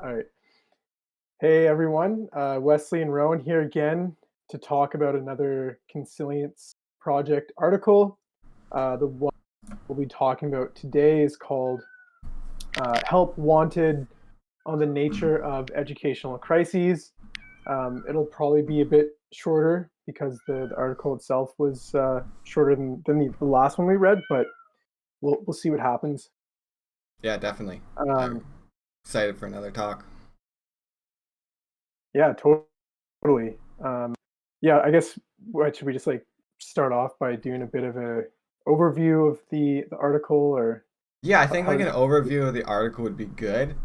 All right. Hey, everyone. Wesley and Rowan here again to talk about another Consilience Project article. The one we'll be talking about today is called Help Wanted on the Nature of Educational Crises. It'll probably be a bit shorter because the article itself was shorter than the last one we read, but we'll see what happens. Yeah, definitely. I'm Um, excited for another talk. yeah, totally. Yeah, I guess what should we just like start off by doing a bit of a overview of the article or Yeah, I how, think how like does an overview of the article would be good.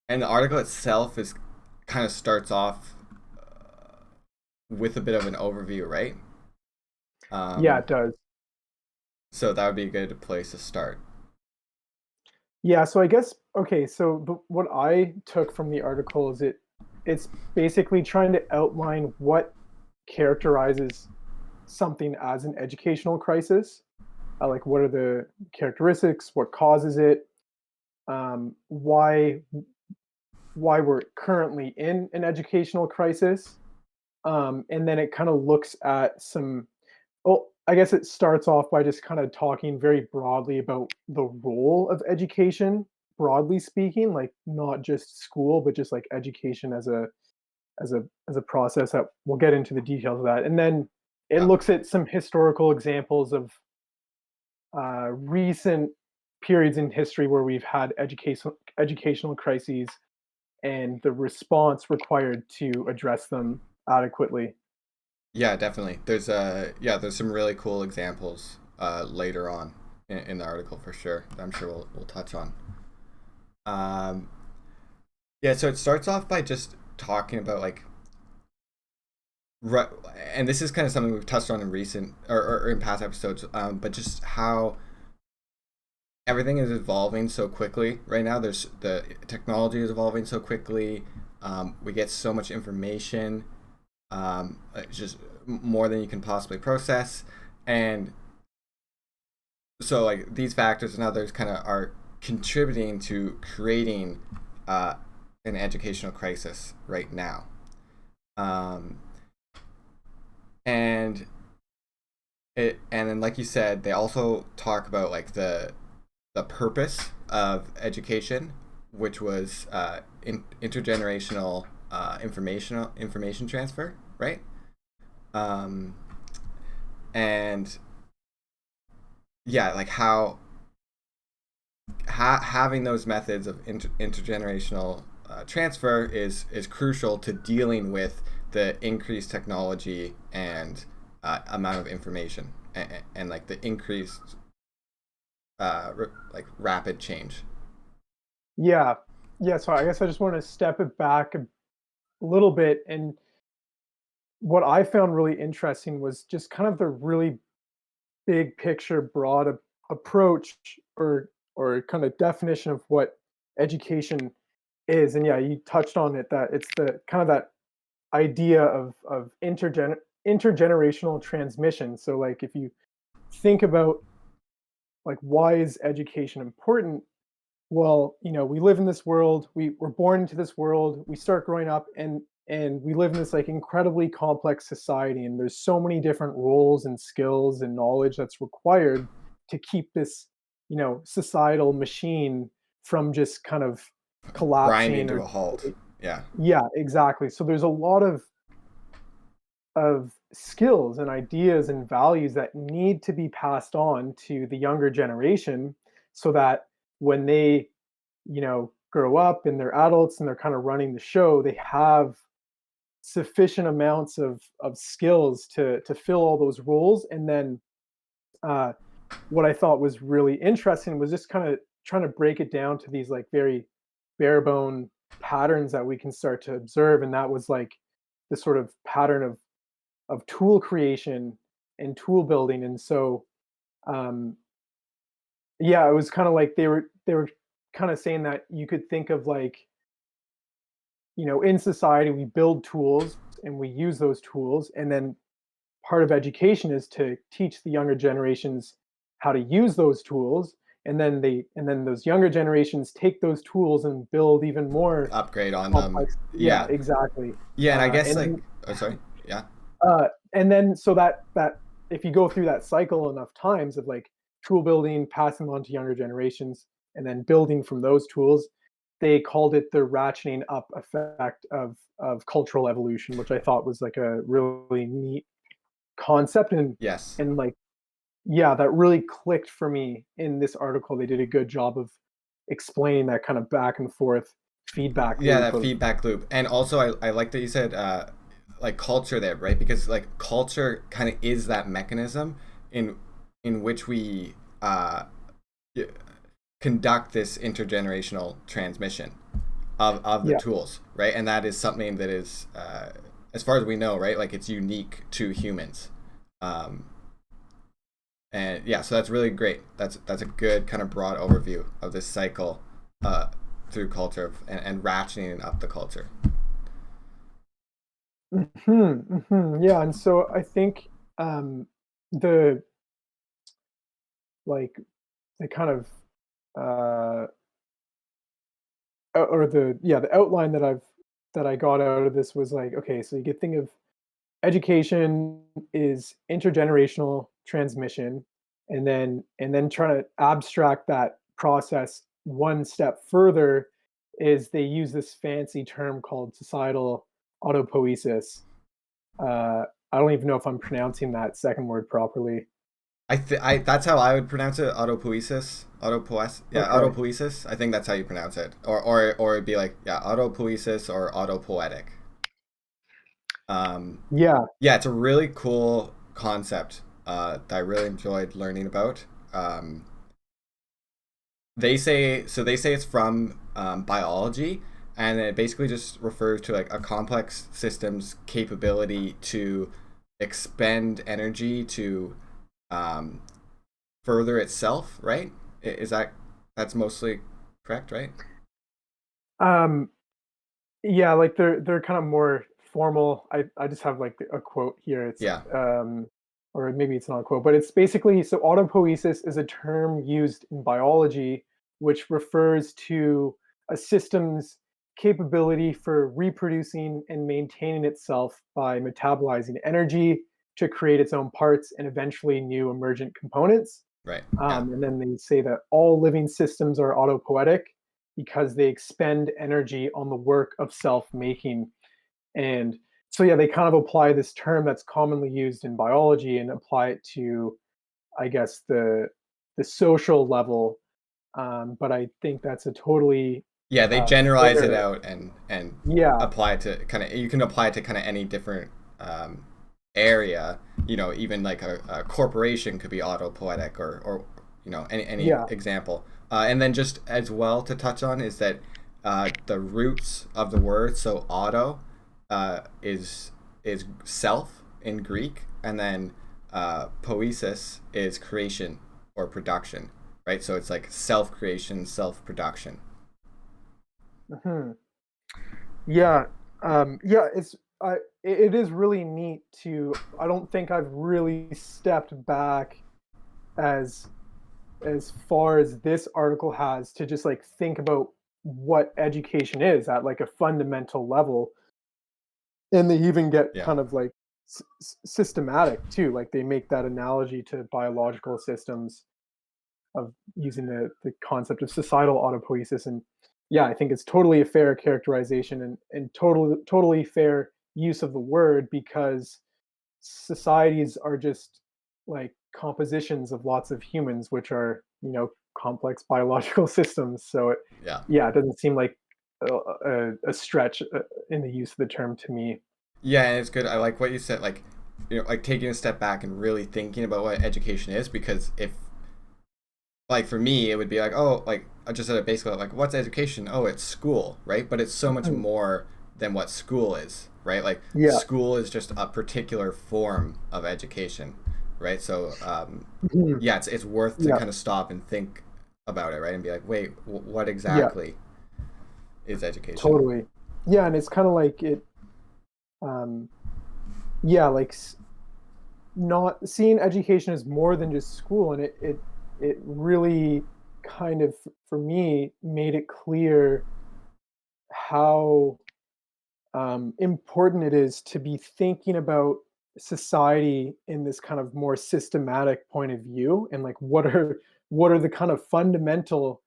And the article itself is kind of starts off with a bit of an overview, right? yeah, Um, it does. so that would be a good place to start. Yeah, so I guess okay, so what I took from the article is it's basically trying to outline what characterizes something as an educational crisis. Like what are the characteristics, what causes it, why we're currently in an educational crisis. And then it kind of looks at some, well, I guess it starts off by just kind of talking very broadly about the role of education, broadly speaking, like not just school, but just like education as a process that we'll get into the details of that. And then it Yeah. looks at some historical examples of recent periods in history where we've had educational crises and the response required to address them adequately. Yeah, definitely. There's some really cool examples later on in the article for sure. That I'm sure we'll touch on. Um, yeah, so it starts off by just talking about like right, and this is kind of something we've touched on in recent or in past episodes, but just how everything is evolving so quickly right now. There's the technology is evolving so quickly. We get so much information, it's just more than you can possibly process, and so like these factors and others kind of are contributing to creating uh, an educational crisis right now. Um, and and then like you said, they also talk about like the purpose of education, which was intergenerational information transfer, right? Um, and yeah, like how having those methods of intergenerational transfer is crucial to dealing with the increased technology and amount of information and like the increased like rapid change. Yeah. Yeah, so I guess I just want to step it back a little bit. And what I found really interesting was just kind of the really big picture, broad approach or kind of definition of what education is. And yeah, you touched on it that it's the kind of that idea of intergenerational transmission. So like if you think about like why is education important? Well, we live in this world. We're born into this world. We start growing up, and we live in this like incredibly complex society. And there's so many different roles and skills and knowledge that's required to keep this, societal machine from just kind of Grinding collapsing to or a halt. Yeah. yeah, exactly. So there's a lot of skills and ideas and values that need to be passed on to the younger generation so that when they grow up and they're adults and they're kind of running the show, they have sufficient amounts of skills to fill all those roles. And then uh, what I thought was really interesting was just kind of trying to break it down to these like very bare bone patterns that we can start to observe. And that was like the sort of pattern of tool creation and tool building. And so um, yeah, it was kind of like they were kind of saying that you could think of like in society, we build tools and we use those tools. And then part of education is to teach the younger generations how to use those tools. and then those younger generations take those tools and build even more Upgrade on them. complex. Yeah, Yeah. exactly. Yeah, and I guess And like, then oh sorry. Yeah. and then so that if you go through that cycle enough times of like tool building, passing on to younger generations, and then building from those tools, they called it the ratcheting up effect of cultural evolution, which I thought was like a really neat concept. Yes. And like, yeah, that really clicked for me in this article. They did a good job of explaining that kind of back and forth feedback Yeah, loop that of feedback loop. And also I like that you said like culture there, right? Because like culture kind of is that mechanism in which we y- conduct this intergenerational transmission of the yeah. tools, right? And that is something that is as far as we know, right? Like it's unique to humans. Um, and yeah, so that's really great. That's a good kind of broad overview of this cycle uh, through culture and ratcheting up the culture. Yeah, and so I think the like the kind of uh or the yeah, the outline that I got out of this was like, okay, so you could think of education is intergenerational transmission, and then trying to abstract that process one step further is they use this fancy term called societal autopoesis. I don't even know if I'm pronouncing that second word properly. I that's how I would pronounce it. Autopoesis, yeah, Okay. autopoesis. I think that's how you pronounce it, or it'd be like yeah, autopoesis or autopoetic. Um, Yeah. yeah, it's a really cool concept that I really enjoyed learning about. Um, they say it's from biology, and it basically just refers to like a complex system's capability to expend energy to um, further itself, right? Is that that's mostly correct, right? Um, yeah, like they're kind of more formal. I just have like a quote here. It's Yeah, or maybe it's not a quote, but it's basically so autopoiesis is a term used in biology which refers to a system's capability for reproducing and maintaining itself by metabolizing energy to create its own parts and eventually new emergent components. right. Yeah, And then they say that all living systems are autopoietic because they expend energy on the work of self-making. And so, yeah, they kind of apply this term that's commonly used in biology and apply it to, I guess, the social level. But I think that's a totally yeah. They generalize it fair, out and yeah, apply it to kind of you can apply it to kind of any different area. You know, even like a corporation could be autopoetic or you know any yeah. example. And then just as well to touch on is that the roots of the word so auto is self in Greek, and then poesis is creation or production, right? So it's like self creation, self production. Hmm. Yeah, yeah. It is really neat to. I don't think I've really stepped back as far as this article has to just like think about what education is at like a fundamental level, and they even get Yeah. kind of like systematic too, like they make that analogy to biological systems of using the concept of societal autopoiesis. And yeah, I think it's totally a fair characterization and totally fair use of the word because societies are just like compositions of lots of humans, which are, complex biological systems. So Yeah. yeah, it doesn't seem like a stretch in the use of the term to me. Yeah, and it's good. I like what you said, like you know, like taking a step back and really thinking about what education is, because if like for me, it would be like, oh, like I just said it basically like what's education? Oh, it's school, right? But it's so much Mhm. more than what school is, right? Like Yeah. school is just a particular form of education, right? So Mhm. yeah, it's worth to Yeah. kind of stop and think about it, right? And be like, wait, what Yeah. exactly is education? Totally. Yeah, and it's kind of like um, yeah, like not seeing education as more than just school, and it really kind of, for me, made it clear how important it is to be thinking about society in this kind of more systematic point of view, and like what are the kind of fundamental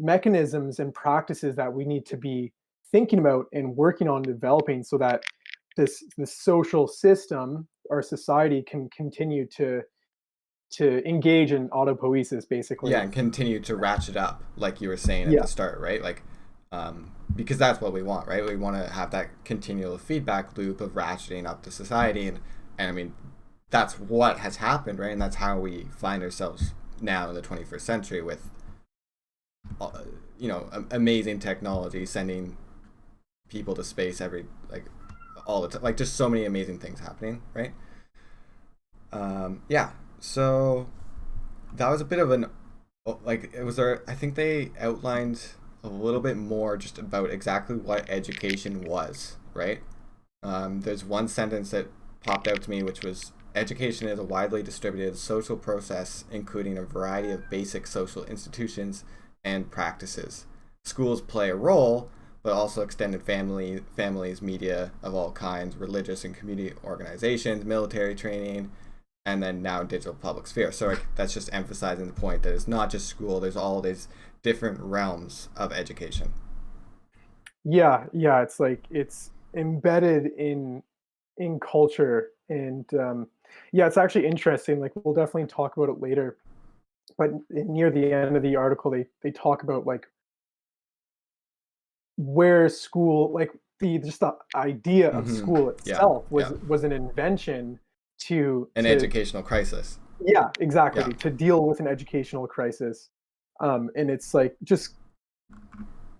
mechanisms and practices that we need to be thinking about and working on developing, so that this social system, our society, can continue to engage in autopoesis, Yeah, basically. and continue to ratchet up, like you were saying at Yeah. the start, right? Like, because that's what we want, right? We want to have that continual feedback loop of ratcheting up the society, and I mean, that's what has happened, right? And that's how we find ourselves now in the 21st century with, uh, amazing technology, sending people to space every like all the time, like just so many amazing things happening, right? Yeah. So that was a bit of an like it was there. I think they outlined a little bit more just about exactly what education was, right? There's one sentence that popped out to me, which was education is a widely distributed social process including a variety of basic social institutions and practices. Schools play a role, but also extended families, media of all kinds, religious and community organizations, military training, and then now digital public sphere. So like, that's just emphasizing the point that it's not just school. There's all these different realms of education. Yeah, yeah, it's like it's embedded in culture, and yeah, it's actually interesting. Like, we'll definitely talk about it later, but near the end of the article, they talk about like where school, like the just the idea of Mm-hmm. school Yeah, itself yeah. was an invention An to educational crisis. yeah, Yeah. exactly, to deal with an educational crisis. And it's like, just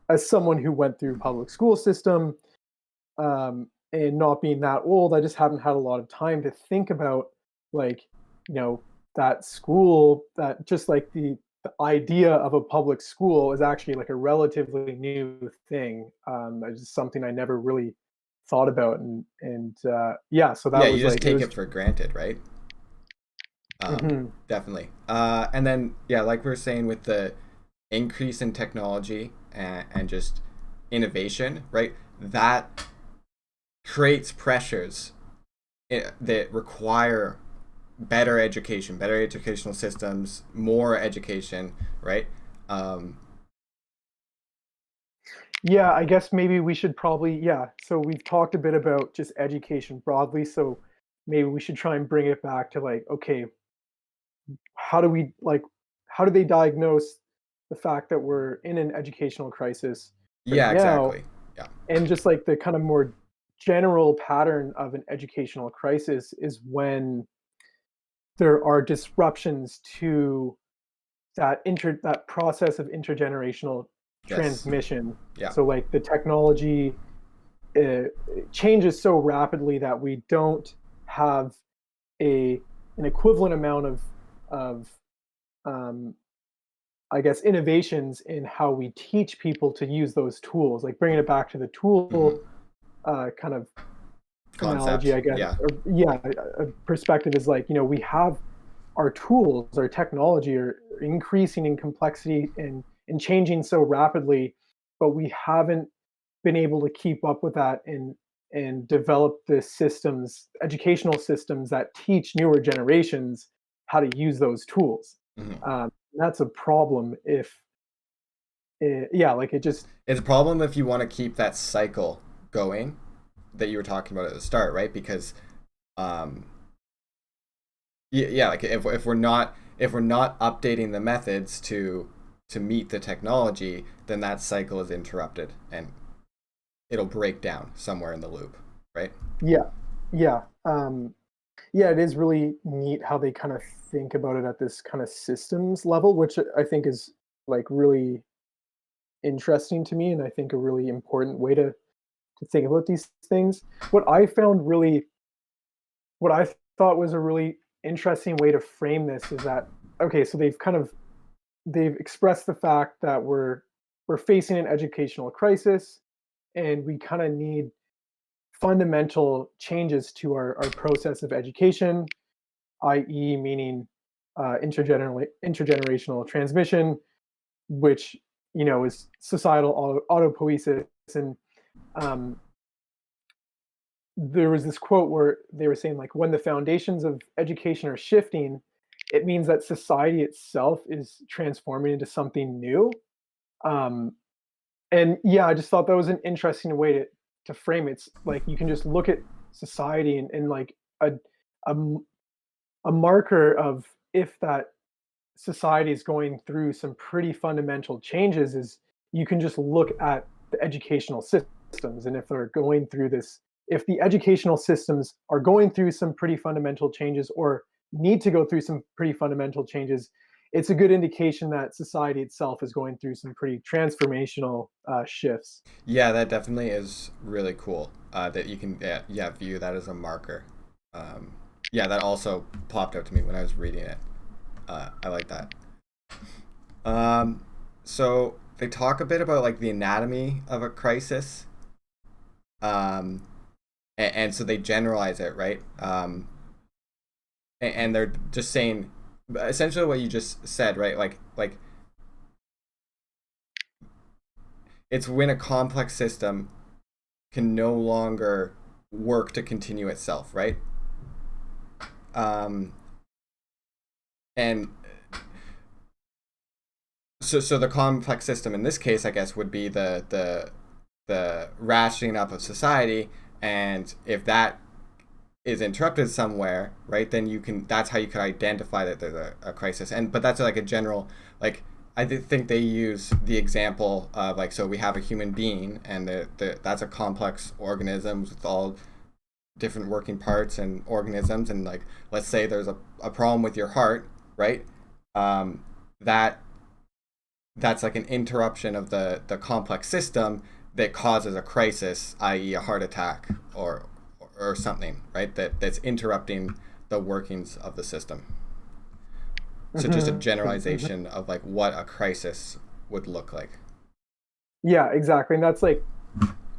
as someone who went through public school system, and not being that old, I just haven't had a lot of time to think about, like, you know, that school, that just like the idea of a public school is actually like a relatively new thing. It's just something I never really thought about, and yeah, so Yeah, that you was just like, it take was. it for granted, right? Mhm. Definitely. And then, yeah, like we were saying with the increase in technology and just innovation, right? That creates pressures that require better education, better educational systems, more education, right? Um, Yeah, I guess maybe we should probably, yeah. So we've talked a bit about just education broadly. So maybe we should try and bring it back to like, okay, how do we like, how do they diagnose the fact that we're in an educational crisis right yeah, now? exactly. Yeah. And just like the kind of more general pattern of an educational crisis is when there are disruptions to that process of intergenerational Yes. transmission. Yeah. So like the technology uh, changes so rapidly that we don't have a an equivalent amount of um, I guess innovations in how we teach people to use those tools. Like, bringing it back to the Mm-hmm. tool kind of analogy, Concept. I guess, Yeah. or yeah, a perspective is like, we have our tools, our technology are increasing in complexity and changing so rapidly, but we haven't been able to keep up with that and develop the systems, educational systems that teach newer generations how to use those tools. Mm-hmm. That's a problem if yeah, like it just It's a problem if you want to keep that cycle going that you were talking about at the start, right? Because um, yeah, like if we're not updating the methods to meet the technology, then that cycle is interrupted and it'll break down somewhere in the loop, right? yeah, yeah. Yeah, it is really neat how they kind of think about it at this kind of systems level, which I think is like really interesting to me, and I think a really important way to think about these things. What I found really, what I thought was a really interesting way to frame this is that, okay, so they've expressed the fact that we're facing an educational crisis, and we kind of need fundamental changes to our process of education, i.e., meaning intergenerational transmission. which is societal autopoesis. And um, there was this quote where they were saying, like, when the foundations of education are shifting, it means that society itself is transforming into something new. Um, and yeah, I just thought that was an interesting way to frame it. It's like you can just look at society and like a m- a marker of if that society is going through some pretty fundamental changes is you can just look at the educational systems, and if they're going through this, if the educational systems are going through some pretty fundamental changes or need to go through some pretty fundamental changes, it's a good indication that society itself is going through some pretty transformational shifts. Yeah, that definitely is really cool. That you can view that as a marker. Um, yeah, that also popped out to me when I was reading it. I like that. Um, so they talk a bit about like the anatomy of a crisis, um, and so they generalize it, right? And they're just saying essentially what you just said, right? Like it's when a complex system can no longer work to continue itself, right? Um, and so the complex system in this case, I guess, would be the ratcheting up of society, and if that is interrupted somewhere, right, then you can, that's how you could identify that there's a crisis. And but that's like a general, like think they use the example of like, so we have a human being, and that's a complex organism with all different working parts and organisms, and like let's say there's a problem with your heart, right? um, that that's like an interruption of the complex system that causes a crisis, i.e. a heart attack or something, right? That's interrupting the workings of the system. So just a Hmm. generalization of like what a crisis would look like. Yeah, exactly. And that's like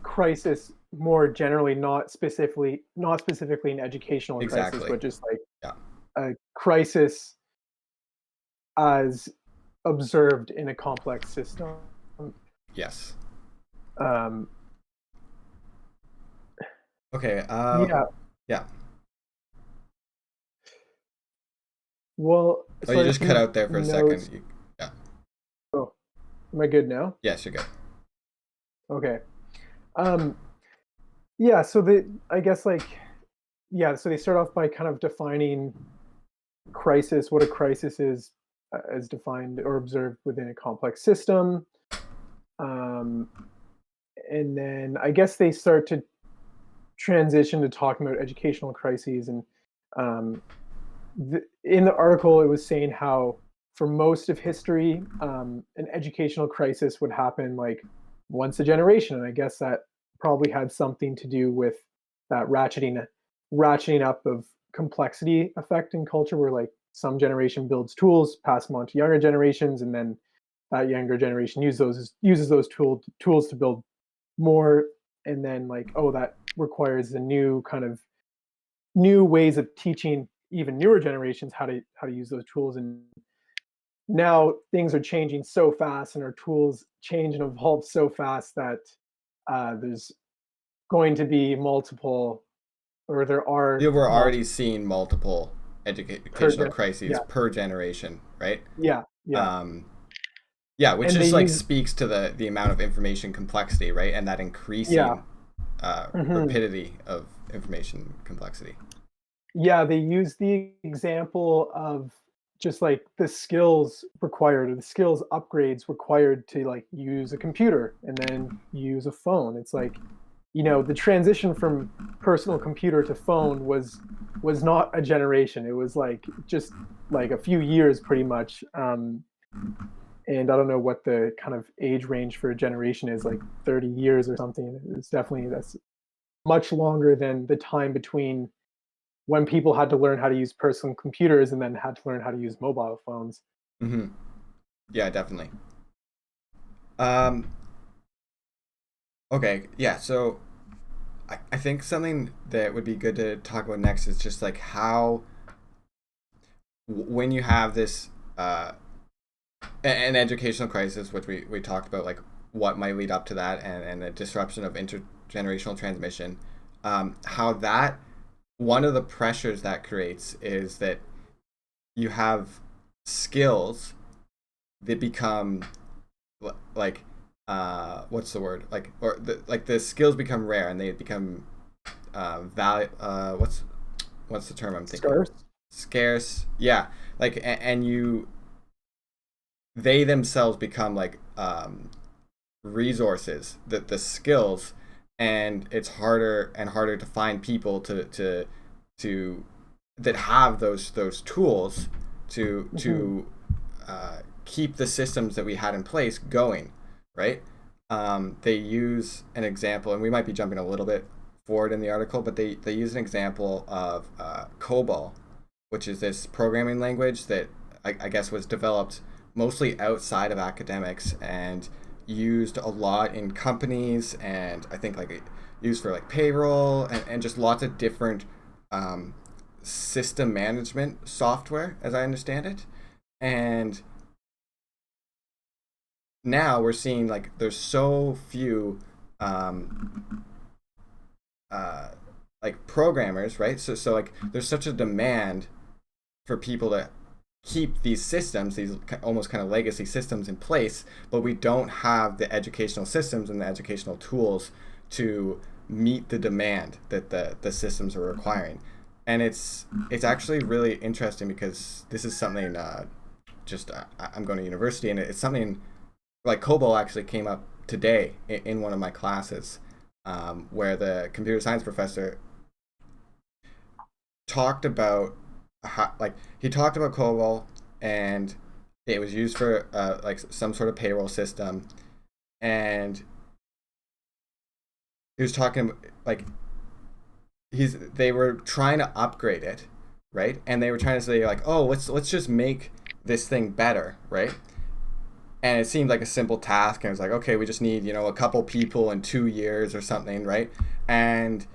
crisis more generally, not specifically an educational crisis, Exactly. but just like Yeah. a crisis as observed in a complex system. Yes. Um, Okay. yeah. Yeah. Well, Oh, so you I have just cut some out there for a second. notes. Yeah. Oh, am I good now? Yes, you're good. Okay. Um, yeah. So I guess like, yeah. So they start off by kind of defining crisis, what a crisis is, as defined or observed within a complex system. Um, and then I guess they start to transition to talking about educational crises. And um, in the article, it was saying how for most of history, an educational crisis would happen like once a generation, and I guess that probably had something to do with that ratcheting up of complexity effect in culture, where like some generation builds tools, pass them on to younger generations, and then that younger generation uses those tools to build more, and then like, oh, that requires a new kind of new ways of teaching even newer generations how to use those tools. And now things are changing so fast, and our tools change and evolve so fast that there's going to be multiple, or there Yeah, are we're already multiple seeing multiple per educational crises yeah, per generation, right? yeah, Um, yeah, which and they just like use speaks to the amount of information complexity, right? And that yeah, increasing hmm rapidity of information complexity. yeah, they use the example of just like the skills required, or the skills upgrades required to like use a computer and then use a phone. It's like, the transition from personal computer to phone was not a generation. It was like just like a few years pretty much. And I don't know what the kind of age range for a generation is, like 30 years or something. It's definitely, that's much longer than the time between when people had to learn how to use personal computers and then had to learn how to use mobile phones. Hmm. Yeah, definitely. Um, okay, yeah. So I think something that would be good to talk about next is just like how when you have this uh, an educational crisis, which we talked about, like what might lead up to that, and the disruption of intergenerational transmission. How that one of the pressures that creates is that you have skills that become like what's the word, like, or like the skills become rare and they become value what's the term I'm thinking, Scarce. scarce, yeah, like and you they themselves become like resources, that the skills, and it's harder and harder to find people to that have those tools to keep the systems that we had in place going, right? They use an example, and we might be jumping a little bit forward in the article, but they use an example of COBOL, which is this programming language that I guess was developed mostly outside of academics and used a lot in companies, and I think like used for like payroll and just lots of different system management software, as I understand it. And now we're seeing like there's so few uh, like programmers, right? So like there's such a demand for people to keep these systems, these almost kind of legacy systems in place, but we don't have the educational systems and the educational tools to meet the demand that the systems are requiring. And it's actually really interesting because this is something I'm going to university, and it's something like COBOL actually came up today in one of my classes, where the computer science professor talked about like he talked about COBOL, and it was used for like some sort of payroll system, and he was talking like they were trying to upgrade it, right? And they were trying to say like, oh, let's just make this thing better, right? And it seemed like a simple task, and it was like, okay, we just need a couple people in 2 years or something, right? And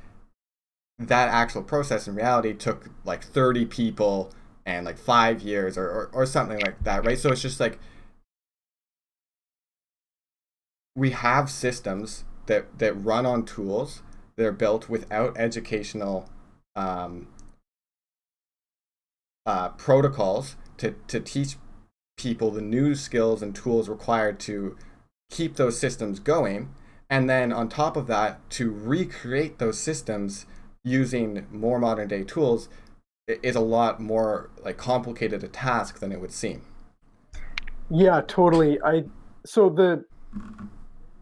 that actual process in reality took like 30 people and like 5 years or something like that, right? So it's just like we have systems that run on tools that are built without educational protocols to teach people the new skills and tools required to keep those systems going, and then on top of that to recreate those systems using more modern day tools is a lot more like complicated a task than it would seem. Yeah, totally. So the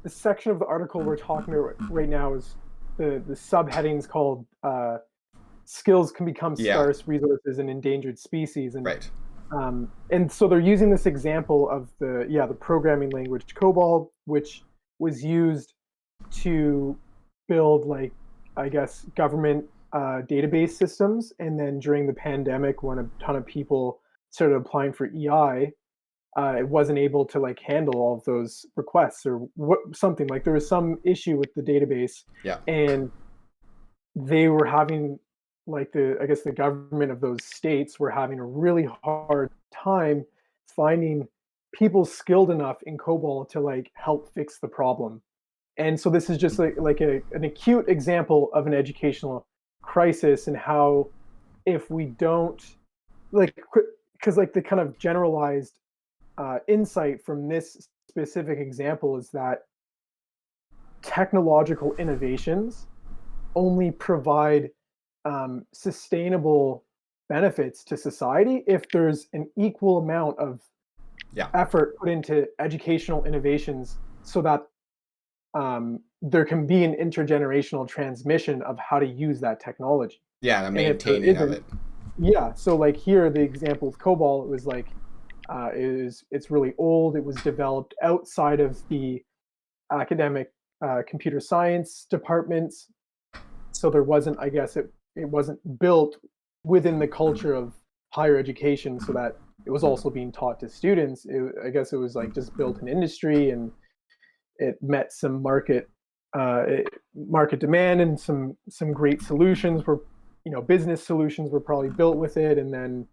section of the article we're talking about right now is the subheadings called skills can become Yeah, scarce resources and endangered species, right. and so they're using this example of the programming language COBOL, which was used to build, like, I guess, government database systems, and then during the pandemic when a ton of people started applying for EI, it wasn't able to like handle all of those requests or something, like there was some issue with the database, Yeah, and they were having, like, I guess the government of those states were having a really hard time finding people skilled enough in COBOL to like help fix the problem. And so this is just like an acute example of an educational crisis, and how if we don't, like, because like the kind of generalized insight from this specific example is that technological innovations only provide sustainable benefits to society if there's an equal amount of yeah, effort put into educational innovations, so that there can be an intergenerational transmission of how to use that technology. yeah, and a And if there maintaining of isn't, it. yeah, so like here, the example of COBOL, it was like it's really old. It was developed outside of the academic computer science departments, so there wasn't, I guess, it wasn't built within the culture of higher education, so that it was also being taught to students. I guess it was like just built in industry, and it met some market demand, and some great solutions were, business solutions were probably built with it, and then,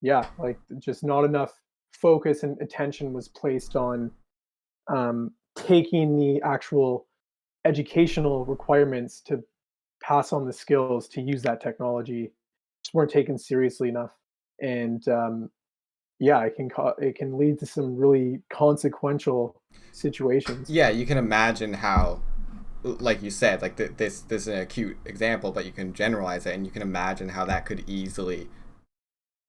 yeah, like just not enough focus and attention was placed on taking the actual educational requirements to pass on the skills to use that technology just weren't taken seriously enough. And yeah, it can lead to some really consequential situations. Yeah, you can imagine how, like you said, like this is an acute example, but you can generalize it, and you can imagine how that could easily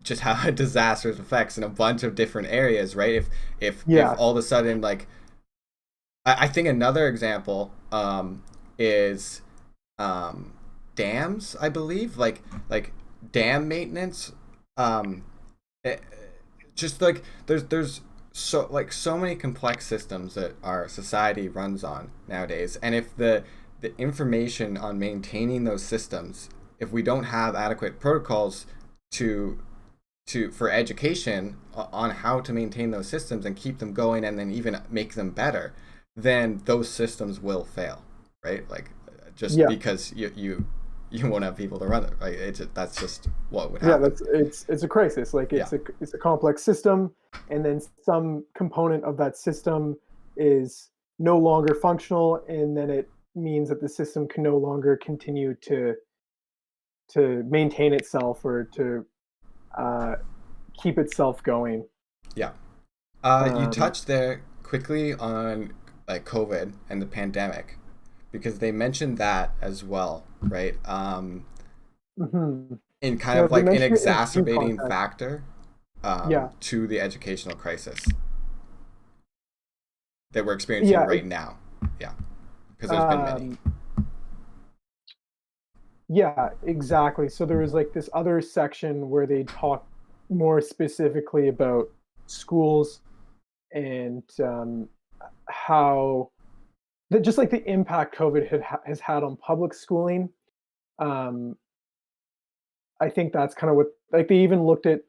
just have disastrous effects in a bunch of different areas, right? If Yeah. all of a sudden, like, I think another example is dams, I believe, like dam maintenance. Um, it, just like there's so many complex systems that our society runs on nowadays, and if the information on maintaining those systems, if we don't have adequate protocols to for education on how to maintain those systems and keep them going and then even make them better, then those systems will fail, right? Like, just Yeah. because you won't have people to run it, right? That's just what would Yeah, happen. it's a crisis. Like Yeah. it's a complex system, and then some component of that system is no longer functional, and then it means that the system can no longer continue to maintain itself or to uh, keep itself going. Yeah. You Um, touched there quickly on like COVID and the pandemic, because they mentioned that as well, right? mhm. In kind Yeah, of they like an mentioned it in two exacerbating contexts. factor Yeah, to the educational crisis that we're experiencing yeah, right now. Yeah, because there's been many. um, yeah, exactly. So there was like this other section where they talk more specifically about schools and how just like the impact COVID has had on public schooling. Um, I think that's kind of what, like, they even looked at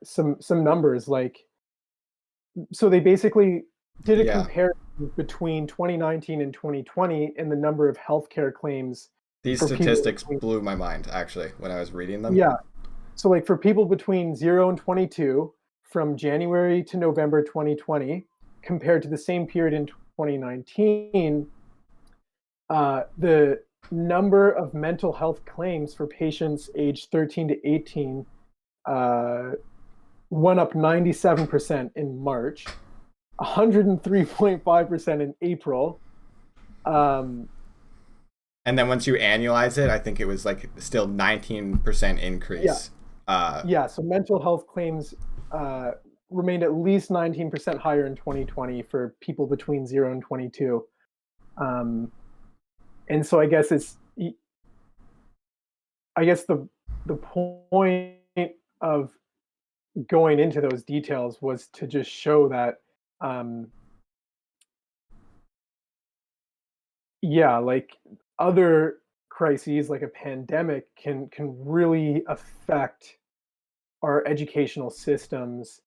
some numbers. Like, so they basically did a Yeah, comparison between 2019 and 2020 in the number of healthcare claims these for people statistics between, blew my mind actually when I was reading them. yeah. So like for people between 0 and 22 from January to November 2020 compared to the same period in 2019, the number of mental health claims for patients aged 13 to 18 uh, went up 97% in March, 103.5% in April. Um, And then once you annualize it, I think it was like still 19% yeah, increase. yeah. So mental health claims uh, remained at least 19% higher in 2020 for people between 0 and 22. Um, and so I guess the point of going into those details was to just show that, um, yeah, like other crises like a pandemic can really affect our educational systems,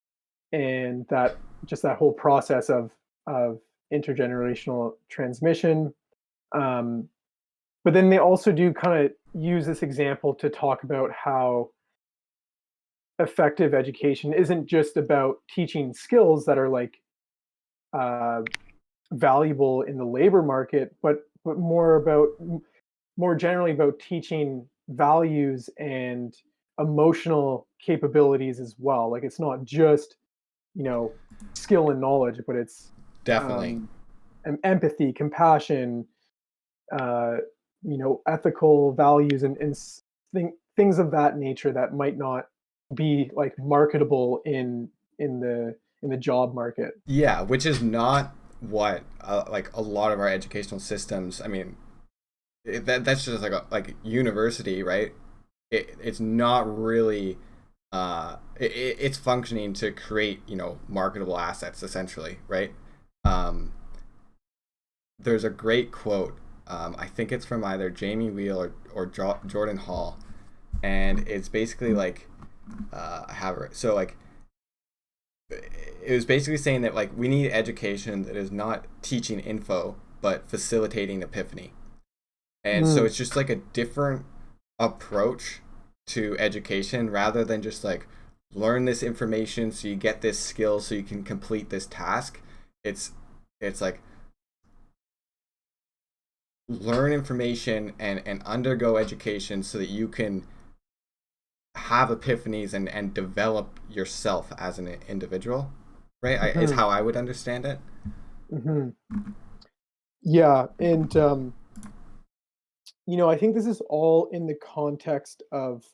and that just that whole process of intergenerational transmission. Um, but then they also do kind of use this example to talk about how effective education isn't just about teaching skills that are like uh, valuable in the labor market, but more generally about teaching values and emotional capabilities as well. Like it's not just, you know, skill and knowledge, but it's Definitely. um, empathy, compassion, uh, ethical values, and things of that nature that might not be like marketable in the job market. Yeah, which is not what like a lot of our educational systems. I mean, that's just like like university, right? It's not really. It's functioning to create, marketable assets essentially, right? Um, there's a great quote. I think it's from either Jamie Wheel or Jordan Hall, and it's basically like, I have it. So like, it was basically saying that like we need education that is not teaching info but facilitating epiphany. And so Mm, it's just like a different approach to education rather than just like learn this information so you get this skill so you can complete this task. It's like learn information and undergo education so that you can have epiphanies and develop yourself as an individual, right? Is Mhm, how I would understand it. mhm. Yeah, and I think this is all in the context of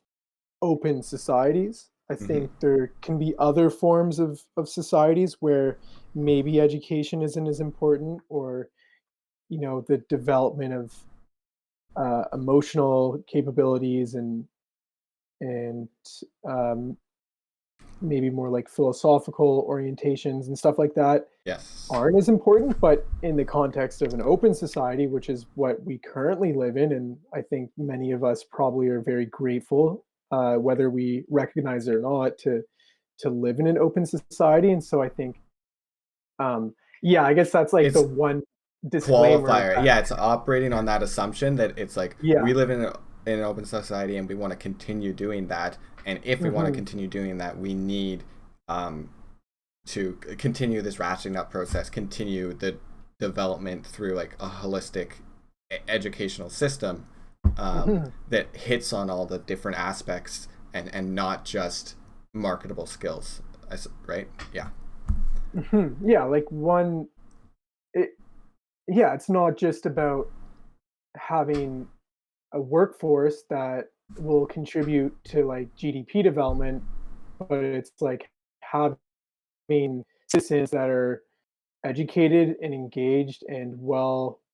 open societies. I Hmm. think there can be other forms of societies where maybe education isn't as important, or the development of emotional capabilities and um, maybe more like philosophical orientations and stuff like that Yes. aren't as important. But in the context of an open society, which is what we currently live in, and I think many of us probably are very grateful, whether we recognize it or not, to live in an open society. And so I think, yeah, I guess that's like the It's one disclaimer qualifier. that, Yeah, it's operating on that assumption that it's like yeah. we live in an open society and we want to continue doing that. And if we want to Hmm. continue doing that, we need um, to continue this ratcheting up process, continue the development through like a holistic educational system Hmm. that hits on all the different aspects and not just marketable skills, right? Yeah. Hmm. Yeah, like it, yeah, it's not just about having a workforce that will contribute to like GDP development, but it's like having citizens that are educated and engaged and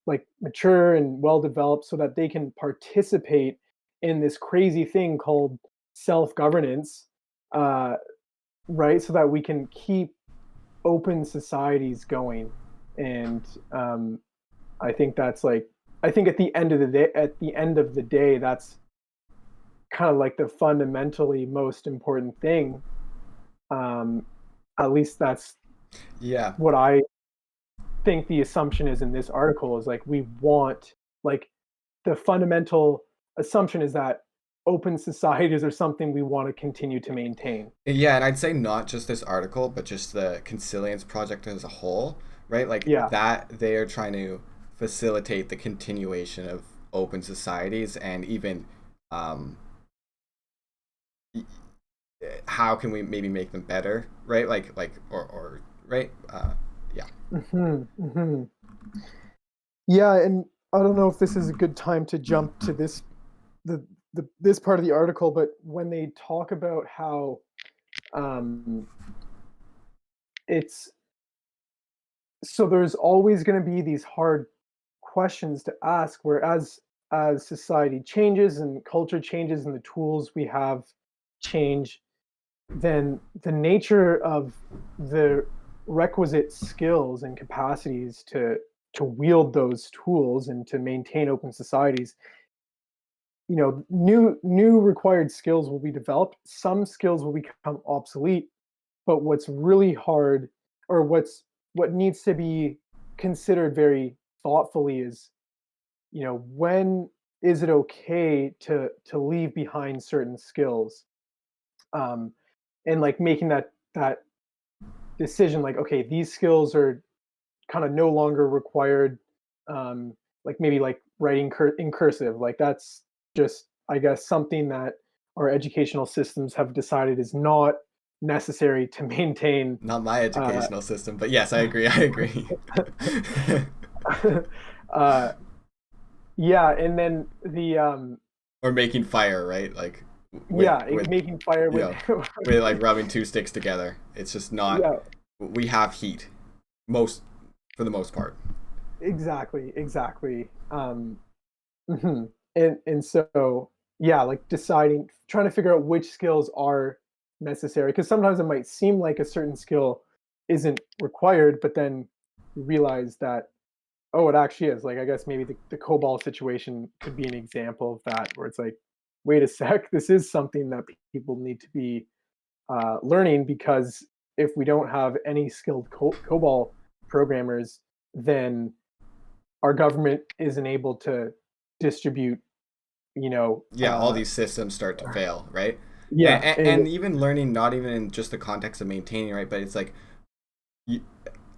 like mature and well developed so that they can participate in this crazy thing called self-governance, uh, right? So that we can keep open societies going. And I think that's like, I think at the end of the day, that's kind of like the fundamentally most important thing. Um, at least that's Yeah. what I think the assumption is in this article, is like we want, like, the fundamental assumption is that open societies are something we want to continue to maintain. Yeah, and I'd say not just this article, but just the Consilience project as a whole, right? Like Yeah. that they are trying to facilitate the continuation of open societies and even um, how can we maybe make them better, right? Or right? Yeah. Hmm. Hmm. Yeah, and I don't know if this is a good time to jump to the, this part of the article, but when they talk about how um, it's so there's always going to be these hard questions to ask, where as society changes and culture changes and the tools we have change, then the nature of the requisite skills and capacities to wield those tools and to maintain open societies, new required skills will be developed. Some skills will become obsolete, but what's really hard, or what needs to be considered very thoughtfully, is when is it okay to leave behind certain skills, um and like making that decision, like, okay, these skills are kind of no longer required, like maybe like writing in cursive, like that's just, I guess, something that our educational systems have decided is not necessary to maintain. Not my uh educational system, but yes, I agree. I agree. uh yeah, and then the Or making fire, right? Like yeah, with making fire you with know, with like rubbing two sticks together. It's just not. yeah, We have heat most for the most part. exactly, exactly. Mhm. And so, yeah, like trying to figure out which skills are necessary, because sometimes it might seem like a certain skill isn't required, but then you realize that, oh, it actually is. Like, I guess maybe the COBOL situation could be an example of that, where it's like, wait a sec, this is something that people need to be learning, because if we don't have any skilled COBOL programmers, then our government isn't able to distribute, you know, Yeah, all these systems start to fail, right? Yeah, and And even learning, not even in just the context of maintaining, right, but it's like you,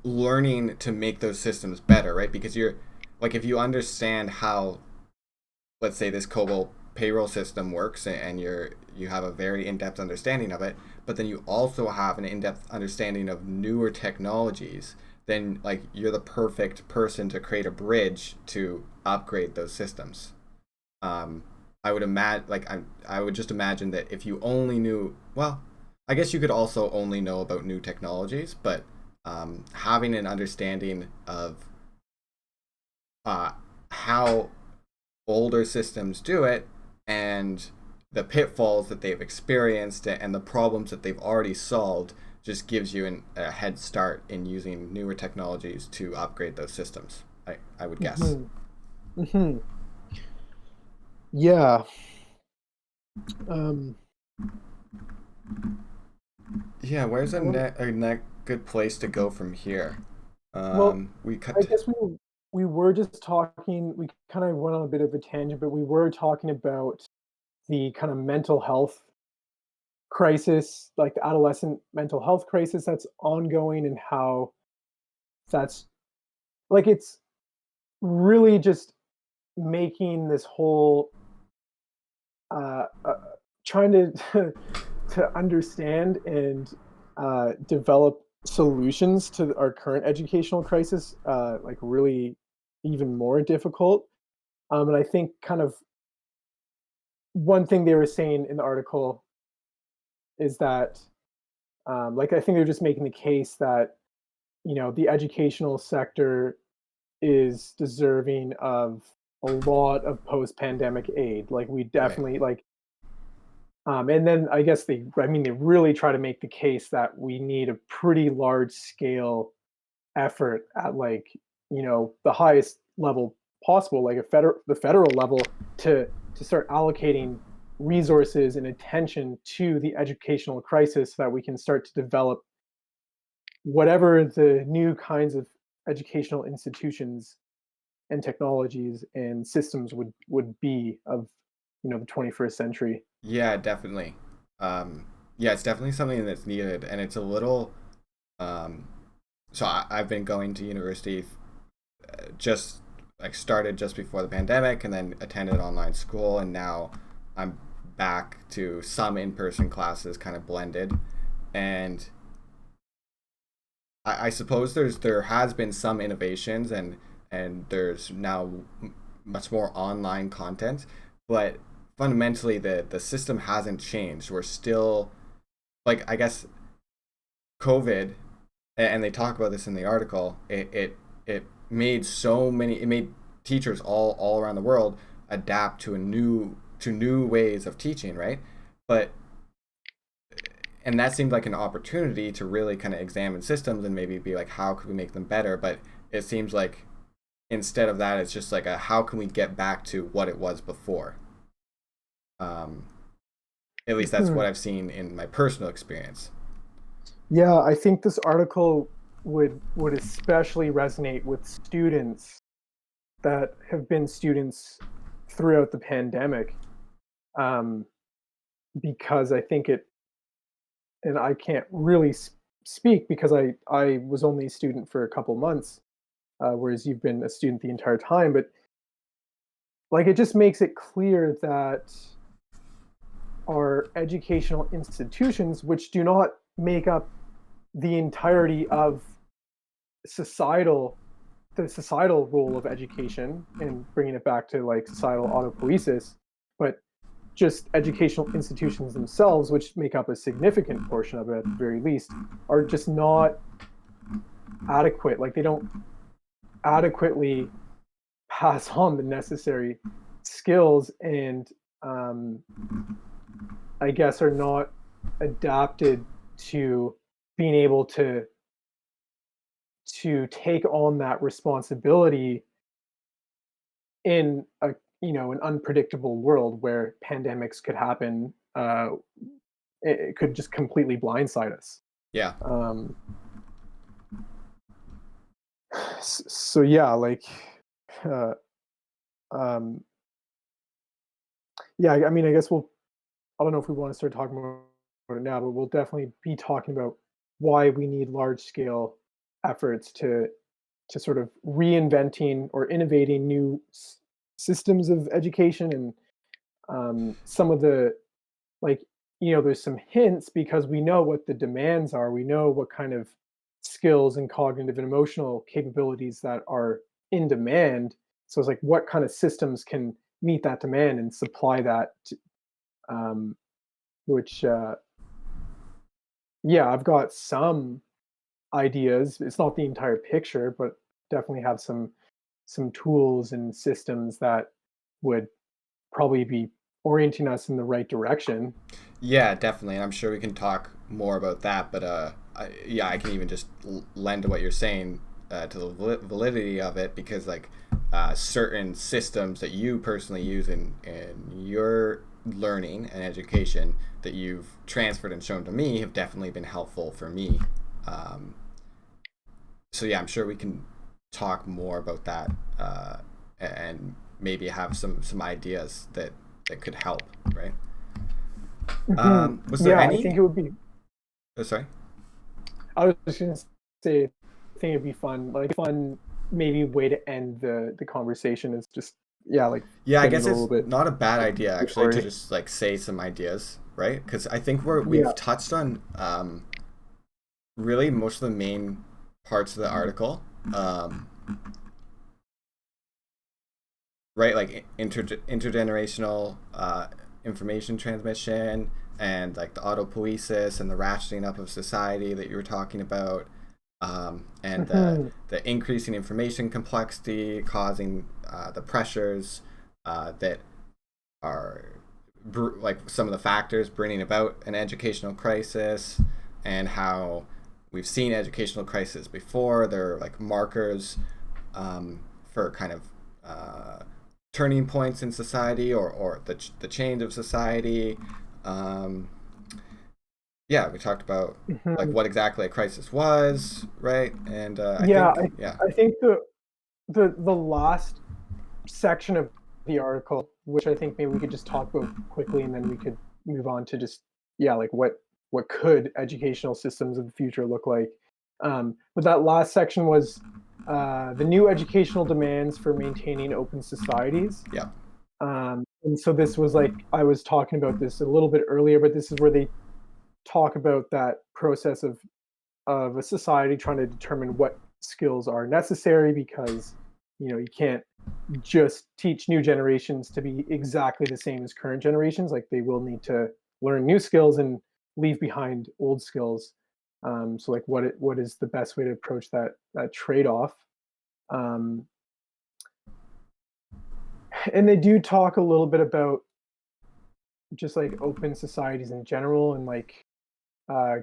learning to make those systems better, right? Because you're like, if you understand how, let's say, this COBOL payroll system works, and you have a very in-depth understanding of it, but then you also have an in-depth understanding of newer technologies, then like you're the perfect person to create a bridge to upgrade those systems. I would imagine, like, I would just imagine that if you only knew, well, I guess you could also only know about new technologies, but having an understanding of uh, how older systems do it, and the pitfalls that they've experienced and the problems that they've already solved, just gives you a head start in using newer technologies to upgrade those systems. I would guess. mhm, mhm. Yeah. Um, Yeah, where's I wonder, a good place to go from here? well, We I cut. guess we were just talking. We kind of went on a bit of a tangent, but we were talking about the kind of mental health crisis, like the adolescent mental health crisis that's ongoing, and how that's like it's really just making this whole uh, uh trying to to understand and develop solutions to our current educational crisis, like really even more difficult. And I think kind of one thing they were saying in the article is that, like, I think they're just making the case that, the educational sector is deserving of a lot of post-pandemic aid. Like, we Right. definitely like, and then I guess I mean, they really try to make the case that we need a pretty large scale effort at, like, the highest level possible, like the federal level, to start allocating resources and attention to the educational crisis so that we can start to develop whatever the new kinds of educational institutions and technologies and systems would be of, the 21st century. Yeah, definitely. Yeah, it's definitely something that's needed, and it's a little. Um, so I've been going to university, just like started just before the pandemic, and then attended online school, and now I'm back to some in-person classes, kind of blended, and I suppose there has been some innovations, and there's now much more online content, but fundamentally the system hasn't changed. We're still, like, I guess COVID, and they talk about this in the article. It made so many. It made teachers all around the world adapt to new ways of teaching, right? But and that seemed like an opportunity to really kind of examine systems and maybe be like, how could we make them better? But it seems like instead of that, it's just like a how can we get back to what it was before. Um, at least that's Mhm. what I've seen in my personal experience. Yeah, I think this article would especially resonate with students that have been students throughout the pandemic, um, because I think it, and I can't really speak because I was only a student for a couple months, whereas you've been a student the entire time. But like, it just makes it clear that our educational institutions, which do not make up the entirety of societal the societal role of education and bringing it back to like societal autopoesis, but just educational institutions themselves, which make up a significant portion of it at the very least, are just not adequate. Like, they don't adequately pass on the necessary skills, and um, I guess are not adapted to being able to take on that responsibility in a, an unpredictable world where pandemics could happen. It could just completely blindside us. Yeah. Um, so yeah, like, uh, um, yeah. I mean, I guess I don't know if we want to start talking about it now, but we'll definitely be talking about why we need large scale efforts to sort of reinventing or innovating new systems of education and some of the like there's some hints because we know what the demands are, we know what kind of skills and cognitive and emotional capabilities that are in demand, so it's like what kind of systems can meet that demand and supply that um, which yeah, I've got some ideas. It's not the entire picture, but definitely have some tools and systems that would probably be orienting us in the right direction. Yeah, definitely. And I'm sure we can talk more about that. But yeah, I can even just lend to what you're saying to the validity of it because, like, certain systems that you personally use in your learning and education that you've transferred and shown to me have definitely been helpful for me. Um, so, yeah, I'm sure we can talk more about that and maybe have some ideas that could help, right? Mhm. Was there Yeah, I think any? it would be. Oh, sorry. I was just gonna say, I think it'd be fun, like fun, maybe way to end the conversation is just yeah, like Yeah, I getting guess a little it's bit not a bad idea actually to story. just like say some ideas, right? Because I think Yeah. we've touched on really most of the main parts of the article, um, right? Like intergenerational information transmission and like the autopoesis and the ratcheting up of society that you were talking about, and Mhm. the increasing information complexity causing the pressures that are like some of the factors bringing about an educational crisis and how we've seen educational crisis before. They're like markers for kind of turning points in society or the change of society. Um, yeah, we talked about like Mhm. what exactly a crisis was, right? And I Yeah, think, yeah, I think the last section of the article, which I think maybe we could just talk about quickly, and then we could move on to just yeah, like what could educational systems of the future look like. But that last section was the new educational demands for maintaining open societies. yeah, And so this was like I was talking about this a little bit earlier, but this is where they talk about that process of a society trying to determine what skills are necessary because you can't just teach new generations to be exactly the same as current generations, like they will need to learn new skills and leave behind old skills. So like what is the best way to approach that trade-off. um, and they do talk a little bit about just like open societies in general and like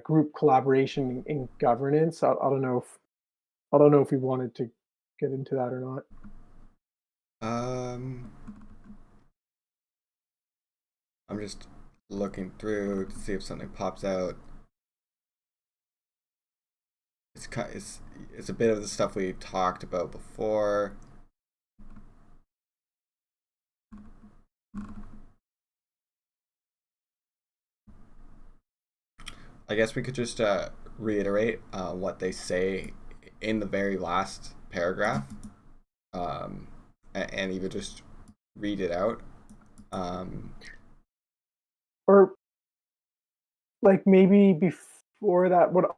group collaboration in governance. I don't know if we wanted to get into that or not. um, I'm just looking through to see if something pops out. It's a bit of the stuff we talked about before. I guess we could just reiterate what they say in the very last paragraph, um, and even just read it out. Um, Or like maybe before that, what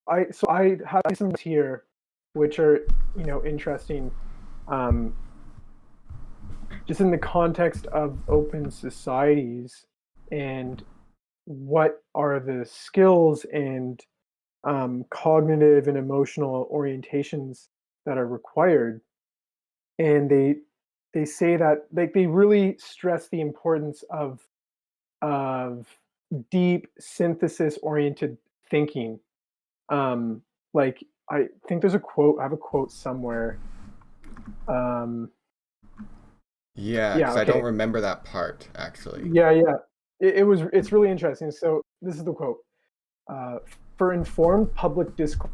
I have some notes here, which are interesting, um, just in the context of open societies and what are the skills and cognitive and emotional orientations that are required. And they say that like they really stress the importance of deep synthesis oriented thinking. Um, like I think there's a quote. I have a quote somewhere. Um, yeah, yeah. because I don't Okay. remember that part actually. Yeah. Yeah. It's really interesting. So this is the quote. Uh, for informed public discourse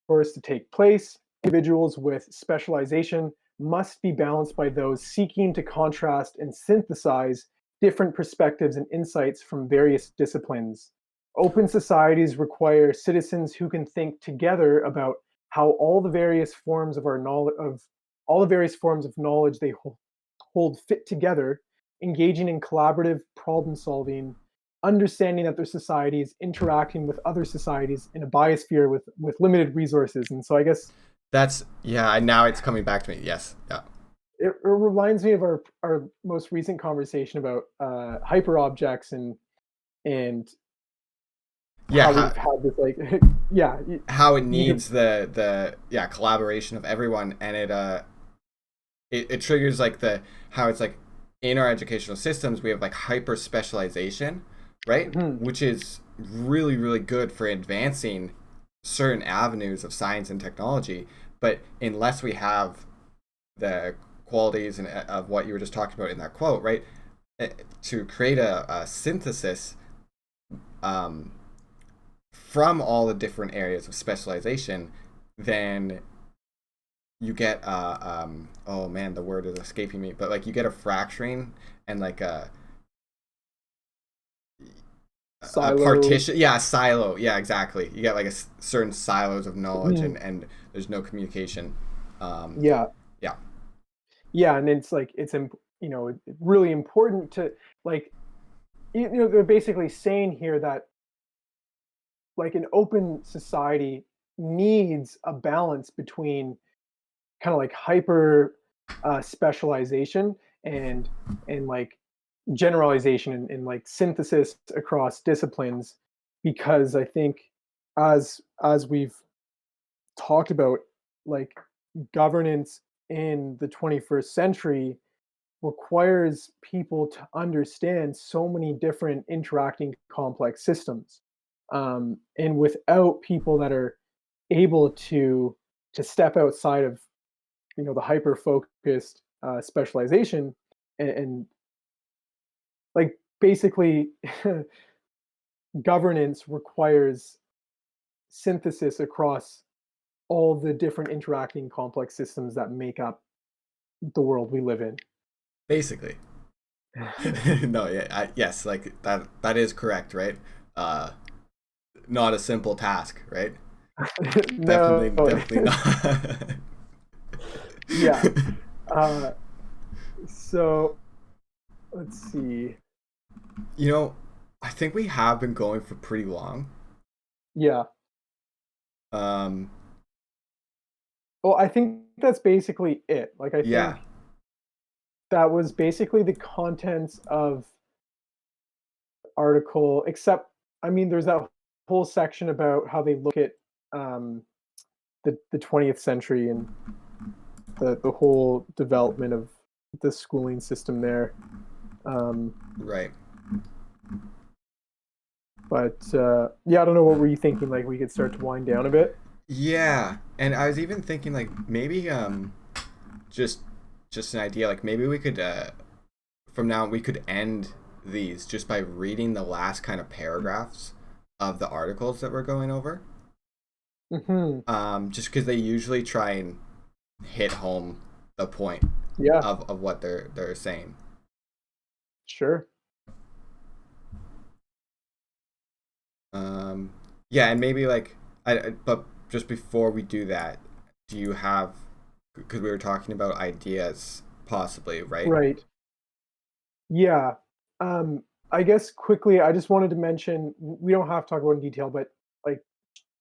to take place, individuals with specialization must be balanced by those seeking to contrast and synthesize different perspectives and insights from various disciplines. Open societies require citizens who can think together about how all the various forms of our knowledge of all the various forms of knowledge they hold fit together, engaging in collaborative problem solving, understanding that their society is interacting with other societies in a biosphere with limited resources. And so I guess That's yeah. Now it's coming back to me. Yes. Yeah. it reminds me of our most recent conversation about hyper objects and Yeah. how we've had this like yeah How it you needs the collaboration of everyone, and it triggers like the how it's like in our educational systems we have like hyper specialization, right? mhm, Which is really really good for advancing certain avenues of science and technology, but unless we have the qualities and of what you were just talking about in that quote, right? To create a synthesis um, from all the different areas of specialization, then you get oh man, the word is escaping me, but like you get a fracturing and like a silo. partition, yeah, a silo, yeah, exactly. You get like certain silos of knowledge, Mhm, and there's no communication. um yeah, yeah. yeah, and it's like you know really important to like you know they're basically saying here that like an open society needs a balance between kind of like hyper specialization and like generalization and like synthesis across disciplines because I think as we've talked about like governance in the 21st century requires people to understand so many different interacting complex systems and without people that are able to step outside of the hyper focused specialization and like basically governance requires synthesis across all the different interacting complex systems that make up the world we live in. Basically. No, yeah, yes, like that is correct, right? uh Not a simple task, right? Definitely, No, definitely not. yeah. Uh, so let's see. You know, I think we have been going for pretty long. Yeah. Um, Well, I think that's basically it. Like, I yeah, think that was basically the contents of the article, except, I mean, there's that whole section about how they look at um, the 20th century and the whole development of the schooling system there. Um, right. but yeah, I don't know. What were you thinking? Like, we could start to wind down a bit. Yeah, and I was even thinking like maybe just just an idea, like maybe we could from now we could end these just by reading the last kind of paragraphs of the articles that we're going over. Hmm. Just because they usually try and hit home the point Yeah, of what they're saying. sure. Um, yeah, and maybe like but just before we do that, do you have, because we were talking about ideas possibly, right? Right. Yeah. I guess quickly, I just wanted to mention we don't have to talk about it in detail, but like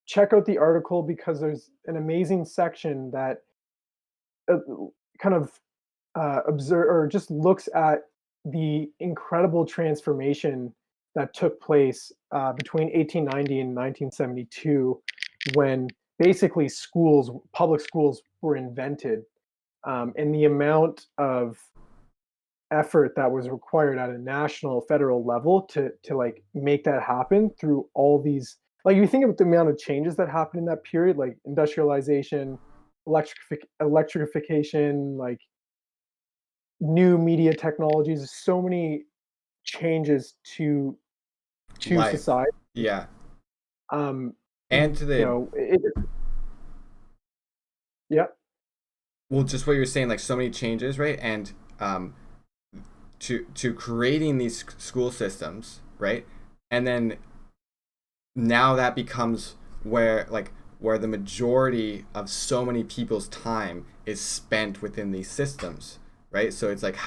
check out the article because there's an amazing section that uh, kind of observe or just looks at the incredible transformation that took place between 1890 and 1972 when basically public schools were invented and the amount of effort that was required at a national federal level to like make that happen through all these like you think about the amount of changes that happened in that period like industrialization electrification like new media technologies so many changes to Life. society Yeah. um And to the, yeah well, just what you're saying, like so many changes, right? And um to creating these school systems, right? And then now that becomes where the majority of so many people's time is spent within these systems, right? So it's like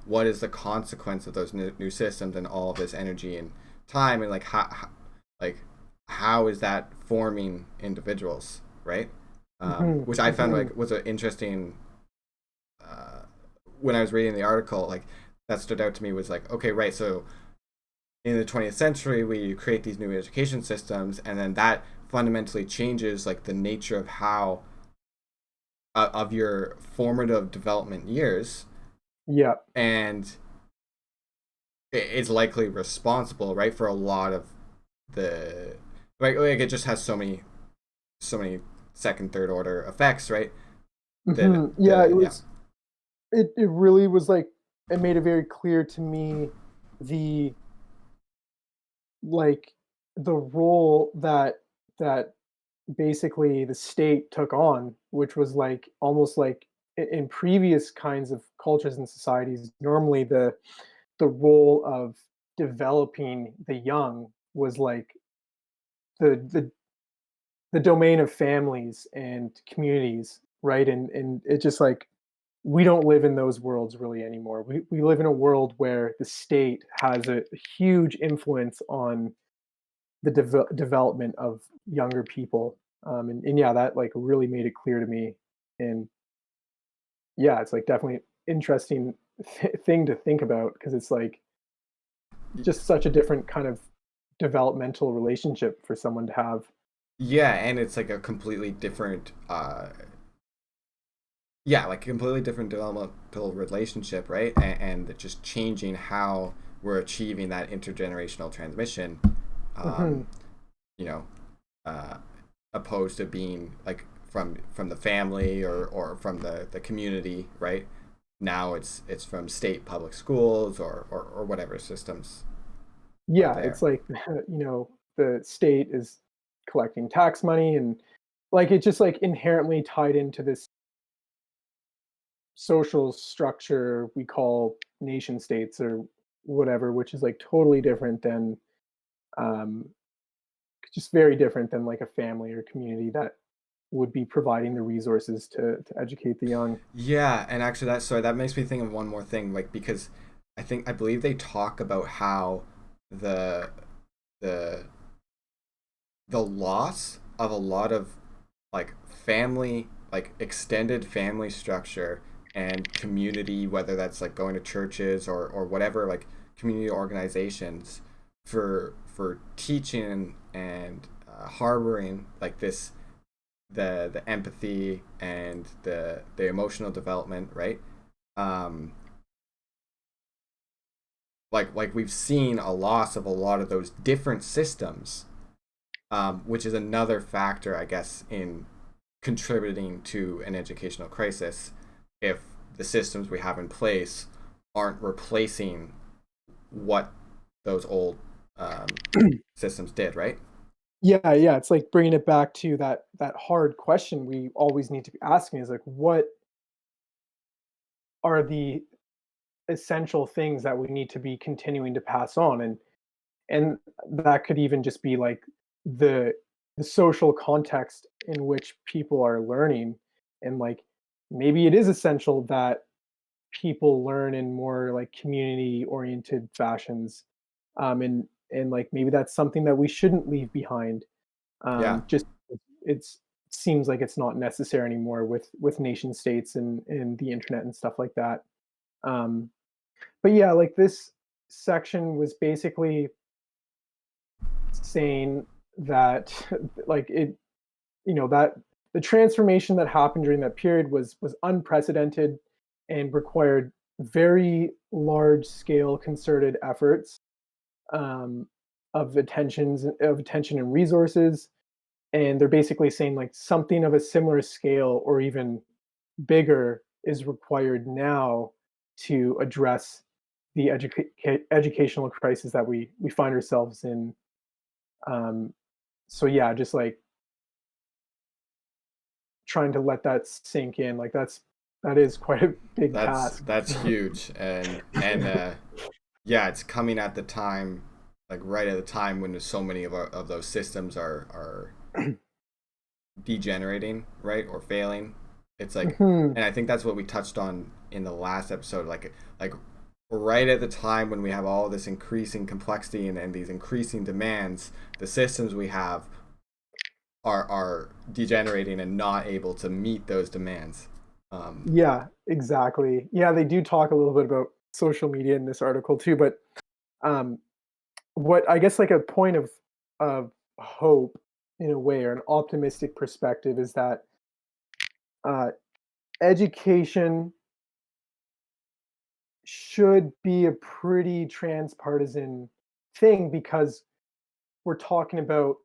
what is the consequence of those new systems and all of this energy and time, and like how is that forming individuals, right? Mhm, Which I found mhm. like was an interesting when I was reading the article, like that stood out to me was like, okay, right, so in the 20th century we create these new education systems, and then that fundamentally changes like the nature of how of your formative development years, Yeah. and it's likely responsible, right, for a lot of the like it just has so many second third order effects, right, that Mhm. Yeah, the yeah it really was like it made it very clear to me the like the role that basically the state took on, which was like almost like in previous kinds of cultures and societies, normally the role of developing the young was like the the the domain of families and communities, right? And it just like we don't live in those worlds really anymore. We live in a world where the state has a huge influence on the development of younger people. And yeah, that like really made it clear to me. And yeah, it's like definitely interesting thing to think about because it's like just such a different kind of developmental relationship for someone to have. yeah, and it's like a completely different yeah, like a completely different developmental relationship, right? And just changing how we're achieving that intergenerational transmission, Hmm. um, you know, uh, opposed to being like from the family or from the community, right? Now it's from state public schools or whatever systems are Yeah, there. it's like the state is collecting tax money and like it's just like inherently tied into this social structure we call nation states or whatever, which is like totally different than um, just very different than like a family or community that would be providing the resources to educate the young. Yeah, and actually that makes me think of one more thing, like because I believe they talk about how the the the loss of a lot of like family, like extended family structure and community, whether that's like going to churches or whatever, like community organizations for teaching and harboring like this the empathy and the emotional development, right? um like we've seen a loss of a lot of those different systems, which is another factor, I guess, in contributing to an educational crisis if the systems we have in place aren't replacing what those old systems did, right? Yeah, yeah, it's like bringing it back to that hard question we always need to be asking is like, what are the essential things that we need to be continuing to pass on? And that could even just be like the the social context in which people are learning, and like maybe it is essential that people learn in more like community oriented fashions, and like maybe that's something that we shouldn't leave behind, Yeah. just it's seems like it's not necessary anymore with nation states and the internet and stuff like that. um but yeah, like this section was basically saying that like it that the transformation that happened during that period was unprecedented and required very large scale concerted efforts, um, of attention and resources. And they're basically saying like something of a similar scale or even bigger is required now to address the educational crisis that we find ourselves in. So yeah, just like trying to let that sink in, like that's that is quite a big task. That's huge, and yeah, it's coming at the time, like right at the time when so many of those systems are degenerating, right, or failing. It's like, Hmm. and I think that's what we touched on in the last episode, like right at the time when we have all this increasing complexity and these increasing demands, the systems we have are degenerating and not able to meet those demands. Yeah, exactly. Yeah, they do talk a little bit about social media in this article too, but um, what I guess like a point of hope in a way, or an optimistic perspective, is that uh, education should be a pretty transpartisan thing because we're talking about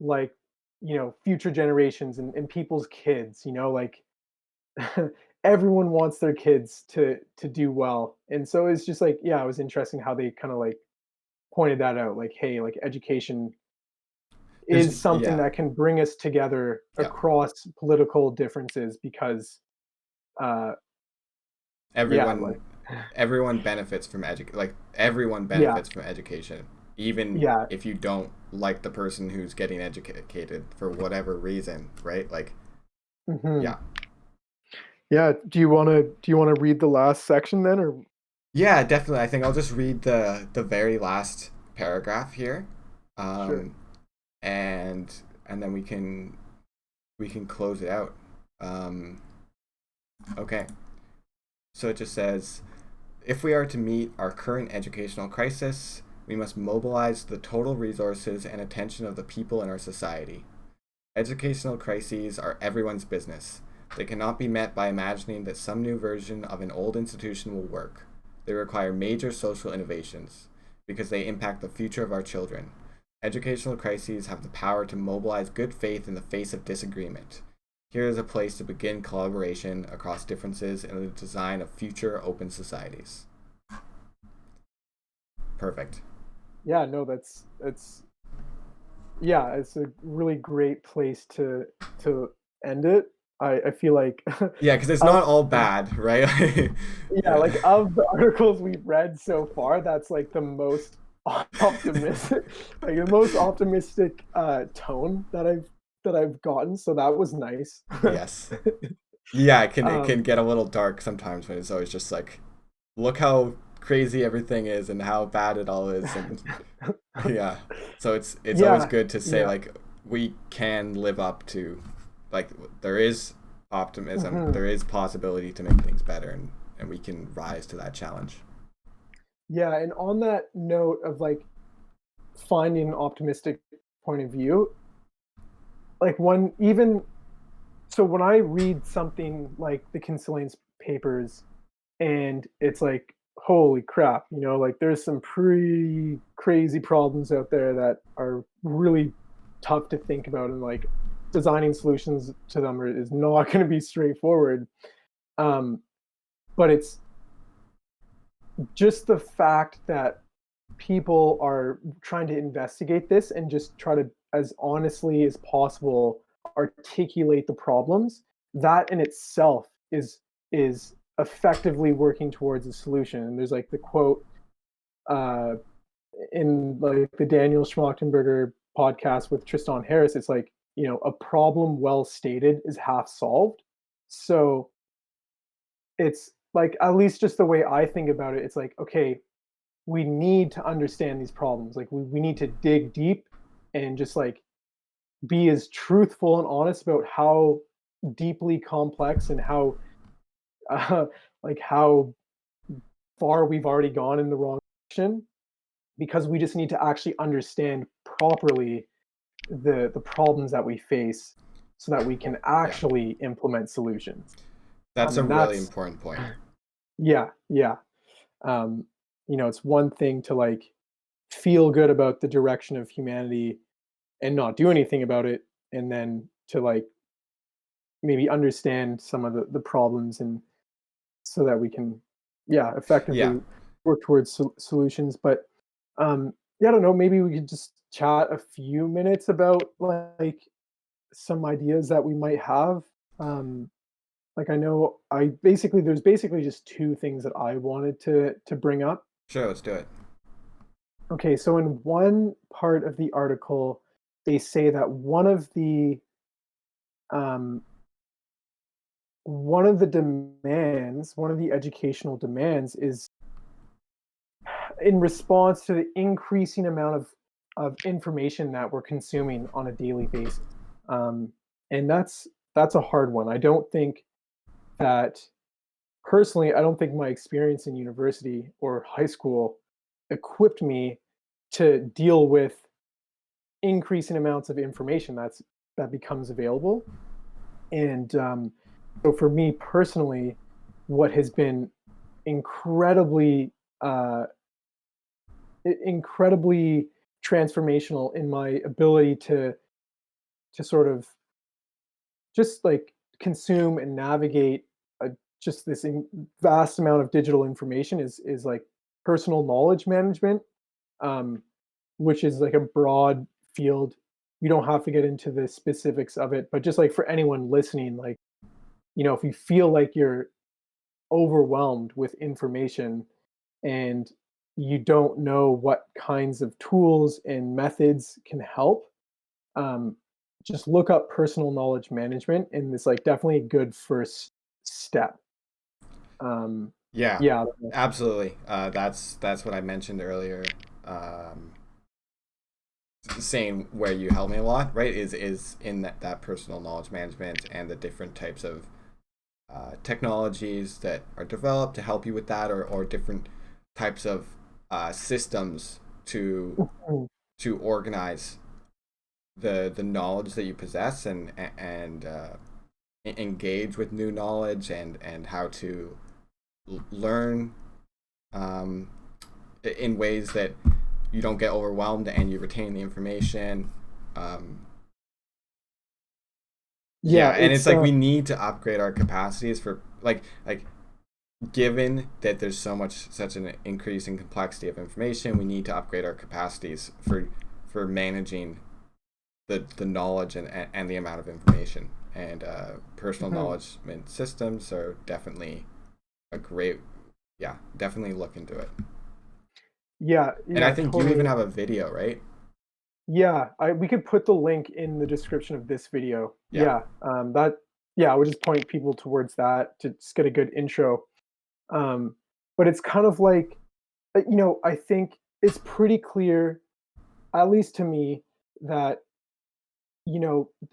like future generations and people's kids. Like everyone wants their kids to do well, and so it's just like, yeah, it was interesting how they kind of like pointed that out, like, hey, like education There's is something yeah, that can bring us together yeah. across political differences because uh yeah, Everyone like everyone benefits from everyone yeah, benefits from education, even yeah. if you don't like the person who's getting educated for whatever reason, right? Like, Hmm. yeah. Yeah, do you want to read the last section then, or Yeah, definitely. I think I'll just read the very last paragraph here. sure. Um and then we can close it out. Um okay. So it just says, if we are to meet our current educational crisis, we must mobilize the total resources and attention of the people in our society. Educational crises are everyone's business. They cannot be met by imagining that some new version of an old institution will work. They require major social innovations because they impact the future of our children. Educational crises have the power to mobilize good faith in the face of disagreement. Here is a place to begin collaboration across differences in the design of future open societies. Perfect. Yeah, no, that's yeah, it's a really great place to end it. I feel like Yeah, because it's out not all of bad, right? yeah, Yeah. like of the articles we've read so far, that's like the most optimistic, like the most optimistic tone that I've gotten. So that was nice. Yes. Yeah, it can um, get a little dark sometimes when it's always just like, look how crazy everything is and how bad it all is, and yeah. So it's always yeah, good to say, yeah, like, we can live up to, like, there is optimism, mhm. there is possibility to make things better, and we can rise to that challenge. Yeah. And on that note of like finding an optimistic point of view, like one even so when I read something like the Consilience papers and it's like, holy crap, like there's some pretty crazy problems out there that are really tough to think about, and like designing solutions to them is not going to be straightforward. Um, but it's just the fact that people are trying to investigate this and just try to, as honestly as possible, articulate the problems. That in itself is effectively working towards a solution. And there's like the quote uh, in like the Daniel Schmachtenberger podcast with Tristan Harris. It's like, a problem well stated is half solved. So it's like, at least just the way I think about it, it's like, okay, we need to understand these problems. Like we need to dig deep and just like be as truthful and honest about how deeply complex and how uh, like how far we've already gone in the wrong direction, because we just need to actually understand properly the problems that we face so that we can Yeah, actually implement solutions. that's a And really that's important point. yeah, yeah. um it's one thing to like feel good about the direction of humanity and not do anything about it, and then to like maybe understand some of the problems, and so that we can yeah Yeah. effectively work towards solutions. But yeah, I don't know, maybe we could just chat a few minutes about like some ideas that we might have. um like I know I basically there's basically just two things that I wanted to bring up. Sure, let's do it. Okay, so in one part of the article, they say that um, one of the educational demands is in response to the increasing amount of information that we're consuming on a daily basis. Um, and that's a hard one. I don't think that personally, I don't think my experience in university or high school equipped me to deal with increasing amounts of information that becomes available. And so for me personally, what has been incredibly uh, incredibly transformational in my ability to sort of just like consume and navigate just this vast amount of digital information is like personal knowledge management, um, which is like a broad field. We don't have to get into the specifics of it, but just like for anyone listening, like if you feel like you're overwhelmed with information and you don't know what kinds of tools and methods can help, um, just look up personal knowledge management, and it's like definitely a good first step. Um, Yeah, yeah, absolutely. That's what I mentioned earlier. Um, Saying where you help me a lot, right? Is in that personal knowledge management and the different types of technologies that are developed to help you with that, or different types of systems mhm, to organize the knowledge that you possess, and engage with new knowledge, and how to learn um, in ways that you don't get overwhelmed and you retain the information. Um, yeah, yeah, and it's it's like we need to upgrade our capacities for like given that there's such an increase in complexity of information, we need to upgrade our capacities for managing the knowledge and the amount of information. And personal mhm. knowledge systems are definitely a great, yeah, definitely look into it. Yeah, And I yeah, think you even totally. have a video, right? Yeah, I we could put the link in the description of this video. Yeah. Yeah, yeah, I would just point people towards that to just get a good intro. But it's kind of like, I think it's pretty clear, at least to me, that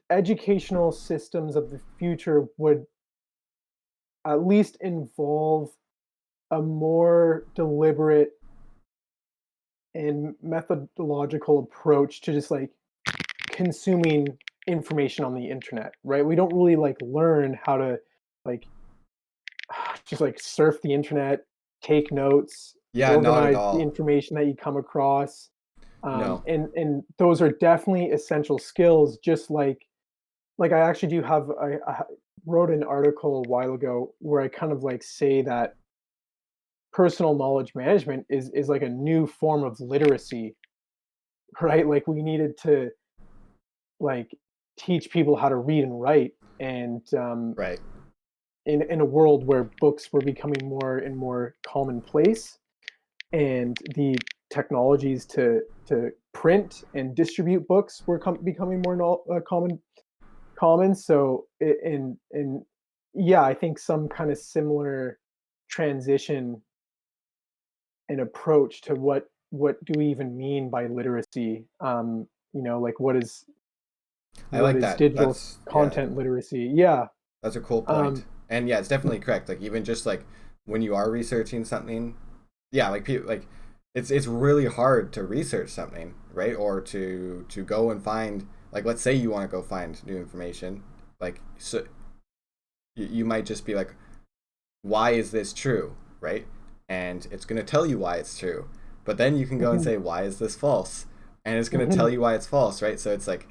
educational systems of the future would at least involve a more deliberate and methodological approach to just like consuming information on the internet, right? We don't really like learn how to like just like surf the internet, take notes, Yeah, not at organize the all. information that you come across. No. And those are definitely essential skills. Just like I actually do have I wrote an article a while ago where I kind of like say that personal knowledge management is like a new form of literacy, right? Like we needed to like teach people how to read and write, and Right. in a world where books were becoming more and more commonplace, and the technologies to print and distribute books were becoming more common. So and yeah, I think some kind of similar transition and approach to what do we even mean by literacy. Like I what like is that. digital Yeah, content literacy? Yeah. that's a cool point. um And yeah, it's definitely correct. Like even just like when you are researching something, yeah, like people like it's really hard to research something, right? Or to go and find, like, let's say you want to go find new information, like, so you might just be like, why is this true, right? And it's going to tell you why it's true. But then you can go and mhm, say, why is this false? And it's going to tell mhm, you why it's false, right? So it's like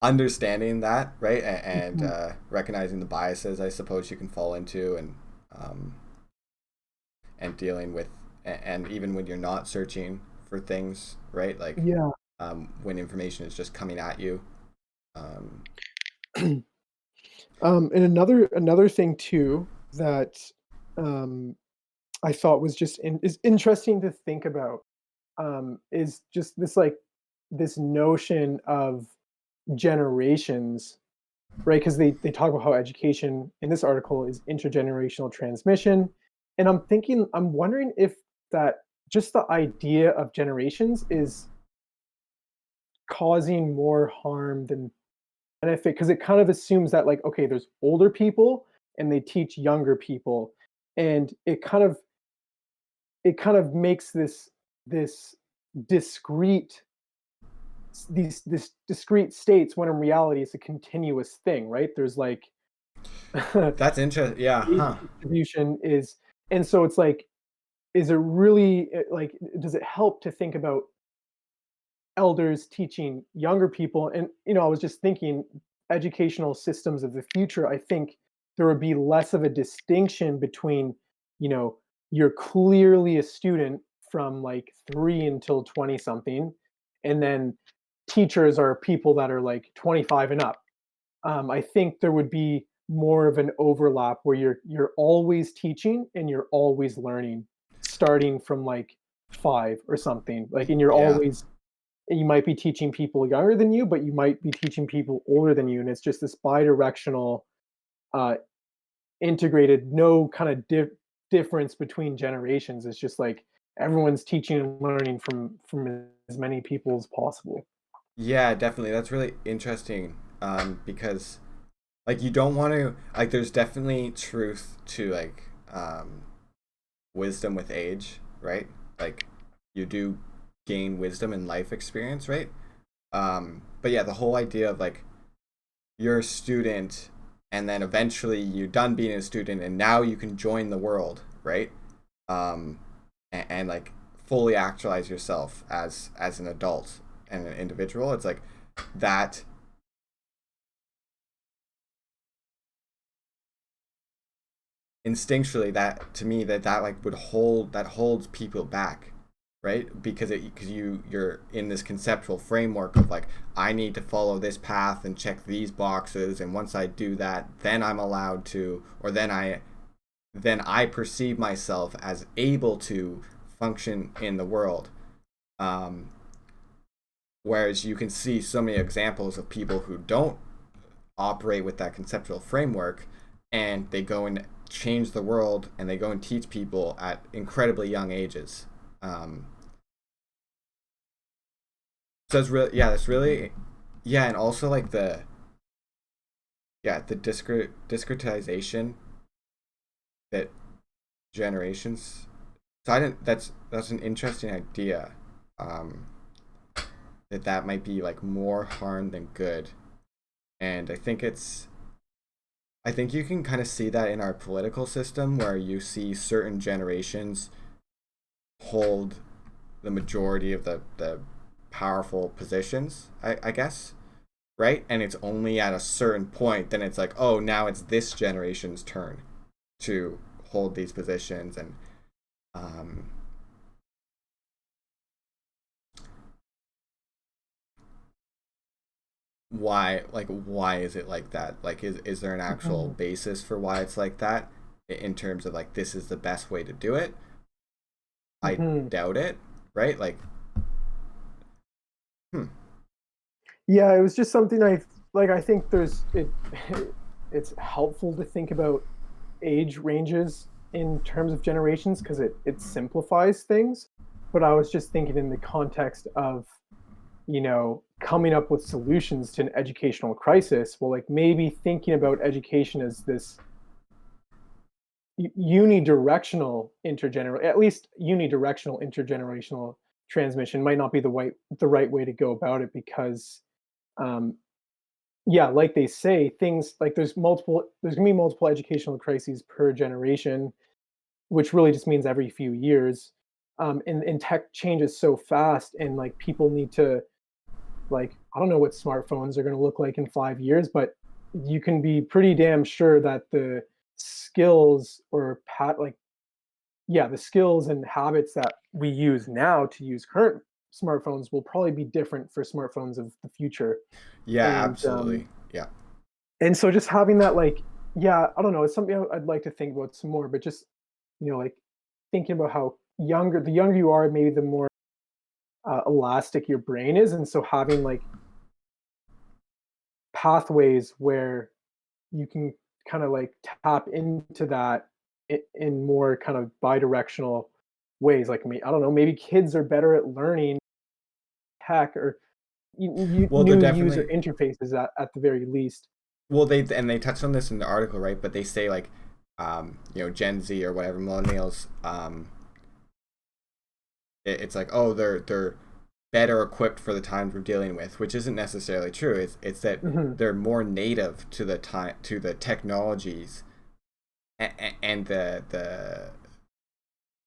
understanding that, right? And mhm. recognizing the biases I suppose you can fall into, um, and dealing with, and even when you're not searching for things, right? Like Yeah. when information is just coming at you. Um, And another thing too that um, I thought was is interesting to think about, is just this notion of generations, right? Because they talk about how education in this article is intergenerational transmission, and I'm wondering if that just the idea of generations is causing more harm than benefit, because it kind of assumes that, like, okay, there's older people and they teach younger people, and it kind of makes this discrete these discrete states, when in reality it's a continuous thing, right? There's like That's interesting. Yeah, age huh? distribution is, and so it's like, is it really like, does it help to think about elders teaching younger people? And I was just thinking, educational systems of the future, I think there would be less of a distinction between, you know, you're clearly a student from like 3 until 20 something, and then teachers are people that are like 25 and up. I think there would be more of an overlap where you're always teaching and you're always learning, starting from like 5 or something. Like, and Yeah. you might be teaching people younger than you, but you might be teaching people older than you, and it's just this bidirectional, uh, integrated, no kind of difference between generations. It's just like everyone's teaching and learning from as many people as possible. Yeah, definitely. That's really interesting. Because like you don't want to like. There's definitely truth to like wisdom with age, right? Like you do gain wisdom and life experience, right? But yeah, the whole idea of like you're a student and then eventually you're done being a student and now you can join the world, right? And like fully actualize yourself as an adult and an individual. It's like that instinctually, that to me, that like would hold that holds people back, right? Because you're in this conceptual framework of like I need to follow this path and check these boxes, and once I do that, then I'm allowed to, or then I perceive myself as able to function in the world. um Whereas you can see so many examples of people who don't operate with that conceptual framework, and they go and change the world and they go and teach people at incredibly young ages. um so it's really, yeah, that's really, yeah. And also like the discretization that generations, so I didn't that's an interesting idea. um that might be like more harm than good. And I think you can kind of see that in our political system, where you see certain generations hold the majority of the powerful positions, I guess, right? And it's only at a certain point, then it's like, oh, now it's this generation's turn to hold these positions. And um, why is it like that? Like, is there an actual Mhm, basis for why it's like that, in terms of like this is the best way to do it? I mhm. doubt it, right? Like, hmm. Yeah, it was just something I think there's it it's helpful to think about age ranges in terms of generations, because it simplifies things. But I was just thinking in the context of, coming up with solutions to an educational crisis. Well, like, maybe thinking about education as this unidirectional intergeneral at least unidirectional intergenerational transmission might not be the right way to go about it, because um, yeah, like they say, things like there's gonna be multiple educational crises per generation, which really just means every few years. And tech changes so fast, and like people need to, like, I don't know what smartphones are gonna look like in 5 years, but you can be pretty damn sure that the skills or like, yeah, the skills and habits that we use now to use current smartphones will probably be different for smartphones of the future. Yeah, And absolutely. Yeah. And so just having that, like, yeah, I don't know, it's something I'd like to think about some more, but just, like thinking about how the younger you are, maybe the more elastic your brain is. And so having like pathways where you can kind of like tap into that in more kind of bidirectional ways. Like, I don't know, maybe kids are better at learning tech or Well, they're new user definitely, interfaces at the very least. well, they touched on this in the article, right? But they say like, Gen Z or whatever millennials, it's like, oh, they're better equipped for the times we're dealing with, which isn't necessarily true. It's that Hmm. they're more native to the technologies and the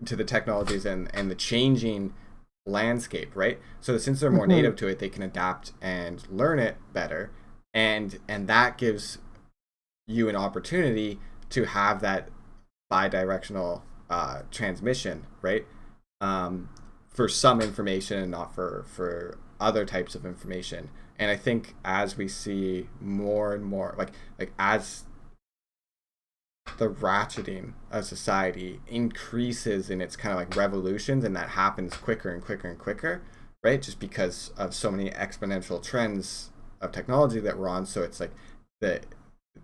to the technologies and the changing landscape, right? So since they're more Hmm. native to it, they can adapt and learn it better, and that gives you an opportunity to have that bidirectional transmission, right? Um, for some information and not for other types of information. And I think as we see more and more, like as the ratcheting of society increases in its kind of like revolutions, and that happens quicker and quicker and quicker, right? Just because of so many exponential trends of technology that we're on. So it's like the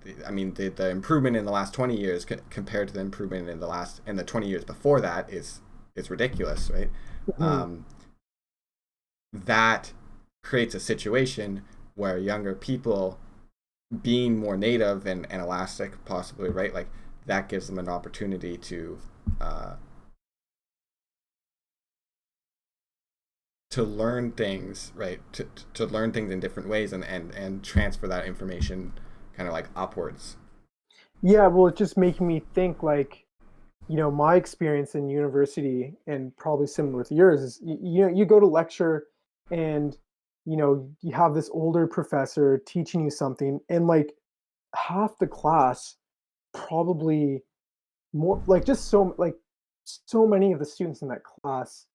the improvement in the last 20 years compared to the improvement in the 20 years before that is ridiculous, right? Hmm. um, that creates a situation where younger people being more native and elastic, possibly, right? Like that gives them an opportunity uh, to learn things, right? To learn things in different ways and transfer that information kind of like upwards. Yeah, well, it's just making me think like, my experience in university and probably similar with yours is you go to lecture and you have this older professor teaching you something and like half the class probably more like just so many of the students in that class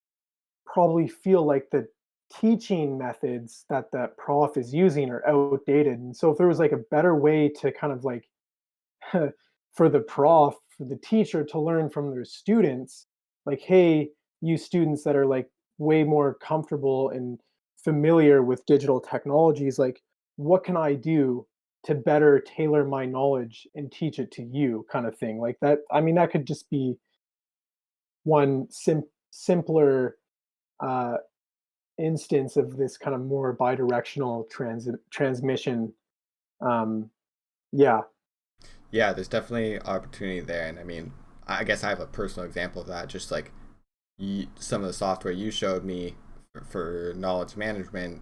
probably feel like the teaching methods that that prof is using are outdated. And so if there was like a better way to kind of like for the prof, for the teacher to learn from their students, like, hey, you students that are like way more comfortable and familiar with digital technologies, like, what can I do to better tailor my knowledge and teach it to you, kind of thing. Like that. I mean, that could just be one simpler uh, instance of this kind of more bidirectional transmission. Um, yeah. Yeah, there's definitely opportunity there, and I mean, I guess I have a personal example of that. Just like some of the software you showed me for knowledge management,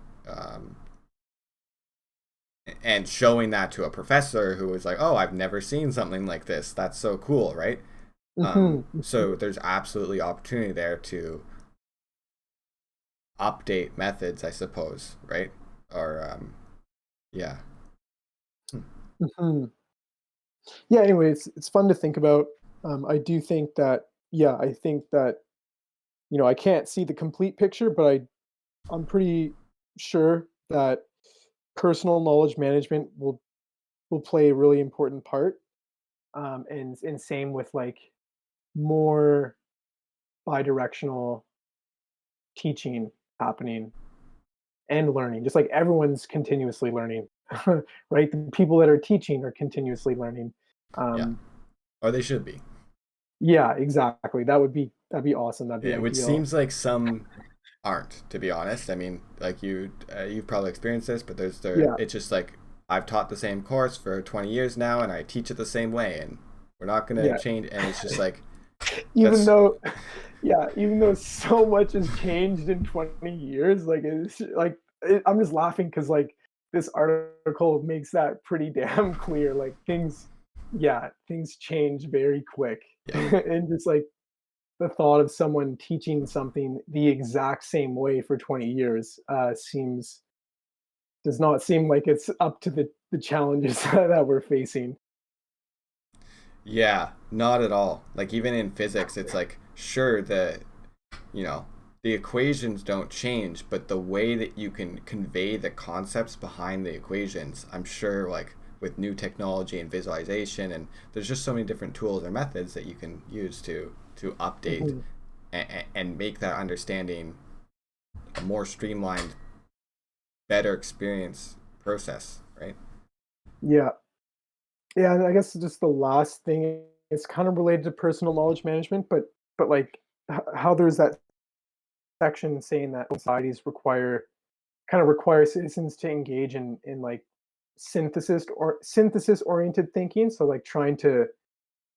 and showing that to a professor who was like, "Oh, I've never seen something like this. That's so cool," right? Hmm. So there's absolutely opportunity there to update methods, I suppose, right? Or yeah. Hmm. Hmm. Yeah, anyway, it's fun to think about. I do think that, yeah, I think that, I can't see the complete picture, but I'm pretty sure that personal knowledge management will play a really important part. And same with like more bidirectional teaching happening and learning. Just like everyone's continuously learning, right? The people that are teaching are continuously learning. Yeah, Um, or they should be. yeah, exactly. That'd be awesome. That'd be Yeah, which ideal. seems like some aren't, to be honest. I mean, like you've probably experienced this, but Yeah, it's just like I've taught the same course for 20 years now, and I teach it the same way, and we're not gonna yeah. change. And it's just like Even that's though, yeah, even though so much has changed in 20 years, like it's like I'm just laughing because like this article makes that pretty damn clear. Like yeah, things change very quick, yeah. and just like the thought of someone teaching something the exact same way for 20 years seems does not seem like it's up to the challenges that we're facing. Yeah, not at all. Like even in physics, it's like sure you know the equations don't change, but the way that you can convey the concepts behind the equations, I'm sure like with new technology and visualization, and there's just so many different tools or methods that you can use to update Mhm. and make that understanding a more streamlined, better experience process, right? Yeah. Yeah, and I guess just the last thing is kind of related to personal knowledge management, but like how there's that section saying that societies require citizens to engage in like synthesis oriented thinking. So like trying to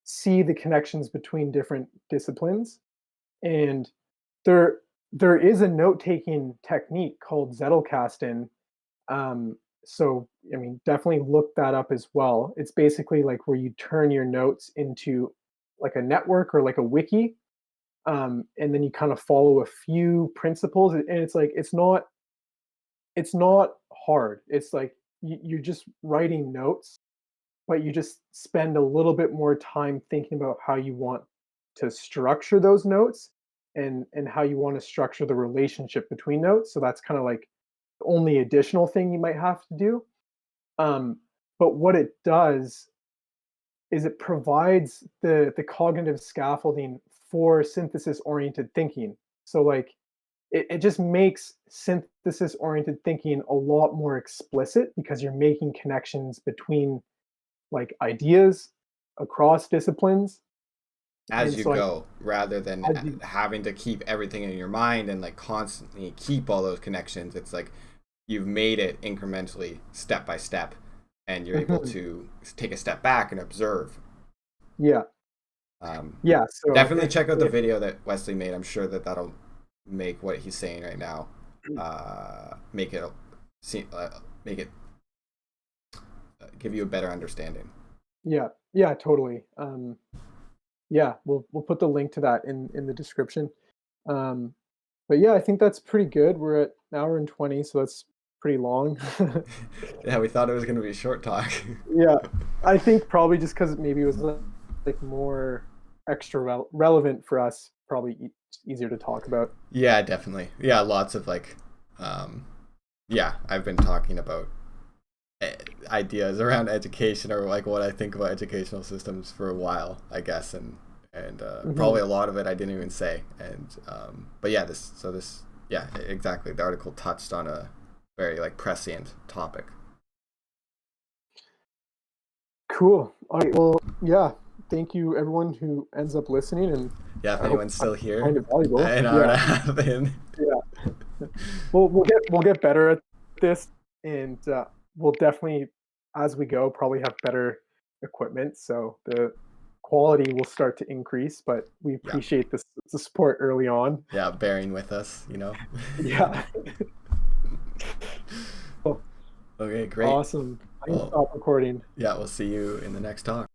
see the connections between different disciplines. And there there is a note taking technique called Zettelkasten. Um, so I mean, definitely look that up as well. It's basically like where you turn your notes into like a network or like a wiki, and then you kind of follow a few principles. And it's like it's not hard. It's like you're just writing notes, but you just spend a little bit more time thinking about how you want to structure those notes and how you want to structure the relationship between notes. So that's kind of like the only additional thing you might have to do. But what it does is it provides the cognitive scaffolding for synthesis oriented thinking. So like it just makes synthesis oriented thinking a lot more explicit because you're making connections between like ideas across disciplines. As And you so like go, rather than as you having to keep everything in your mind and like constantly keep all those connections. It's like you've made it incrementally, step by step, and you're able Mhm. to take a step back and observe. Yeah. um, Yeah, so Definitely check out the it video that Wesley made. I'm sure that that'll make what he's saying right now, make it make it give you a better understanding. yeah, yeah, totally. Yeah, we'll put the link to that in the description. Um, but yeah, I think that's pretty good. We're at an hour and 20, so that's pretty long. Yeah, we thought it was going to be a short talk. Yeah, I think probably just because maybe it was like more extra relevant for us, probably easier to talk about. Yeah, definitely. Yeah, lots of like, um, yeah, I've been talking about ideas around education or like what I think about educational systems for a while, I guess, and Mhm. probably a lot of it I didn't even say. And but yeah, yeah, exactly. The article touched on a very like prescient topic. Cool. All right. Well, yeah. Thank you, everyone who ends up listening, and Yeah, if I hope anyone's still I here, find it valuable. an hour and Yeah, a half in. yeah. We'll get better at this, and we'll definitely, as we go, probably have better equipment, so the quality will start to increase. But we Yeah, appreciate the support early on. yeah, bearing with us, you know. Yeah. Cool. Okay, great. Awesome. I'm gonna Well, stop recording. yeah, we'll see you in the next talk.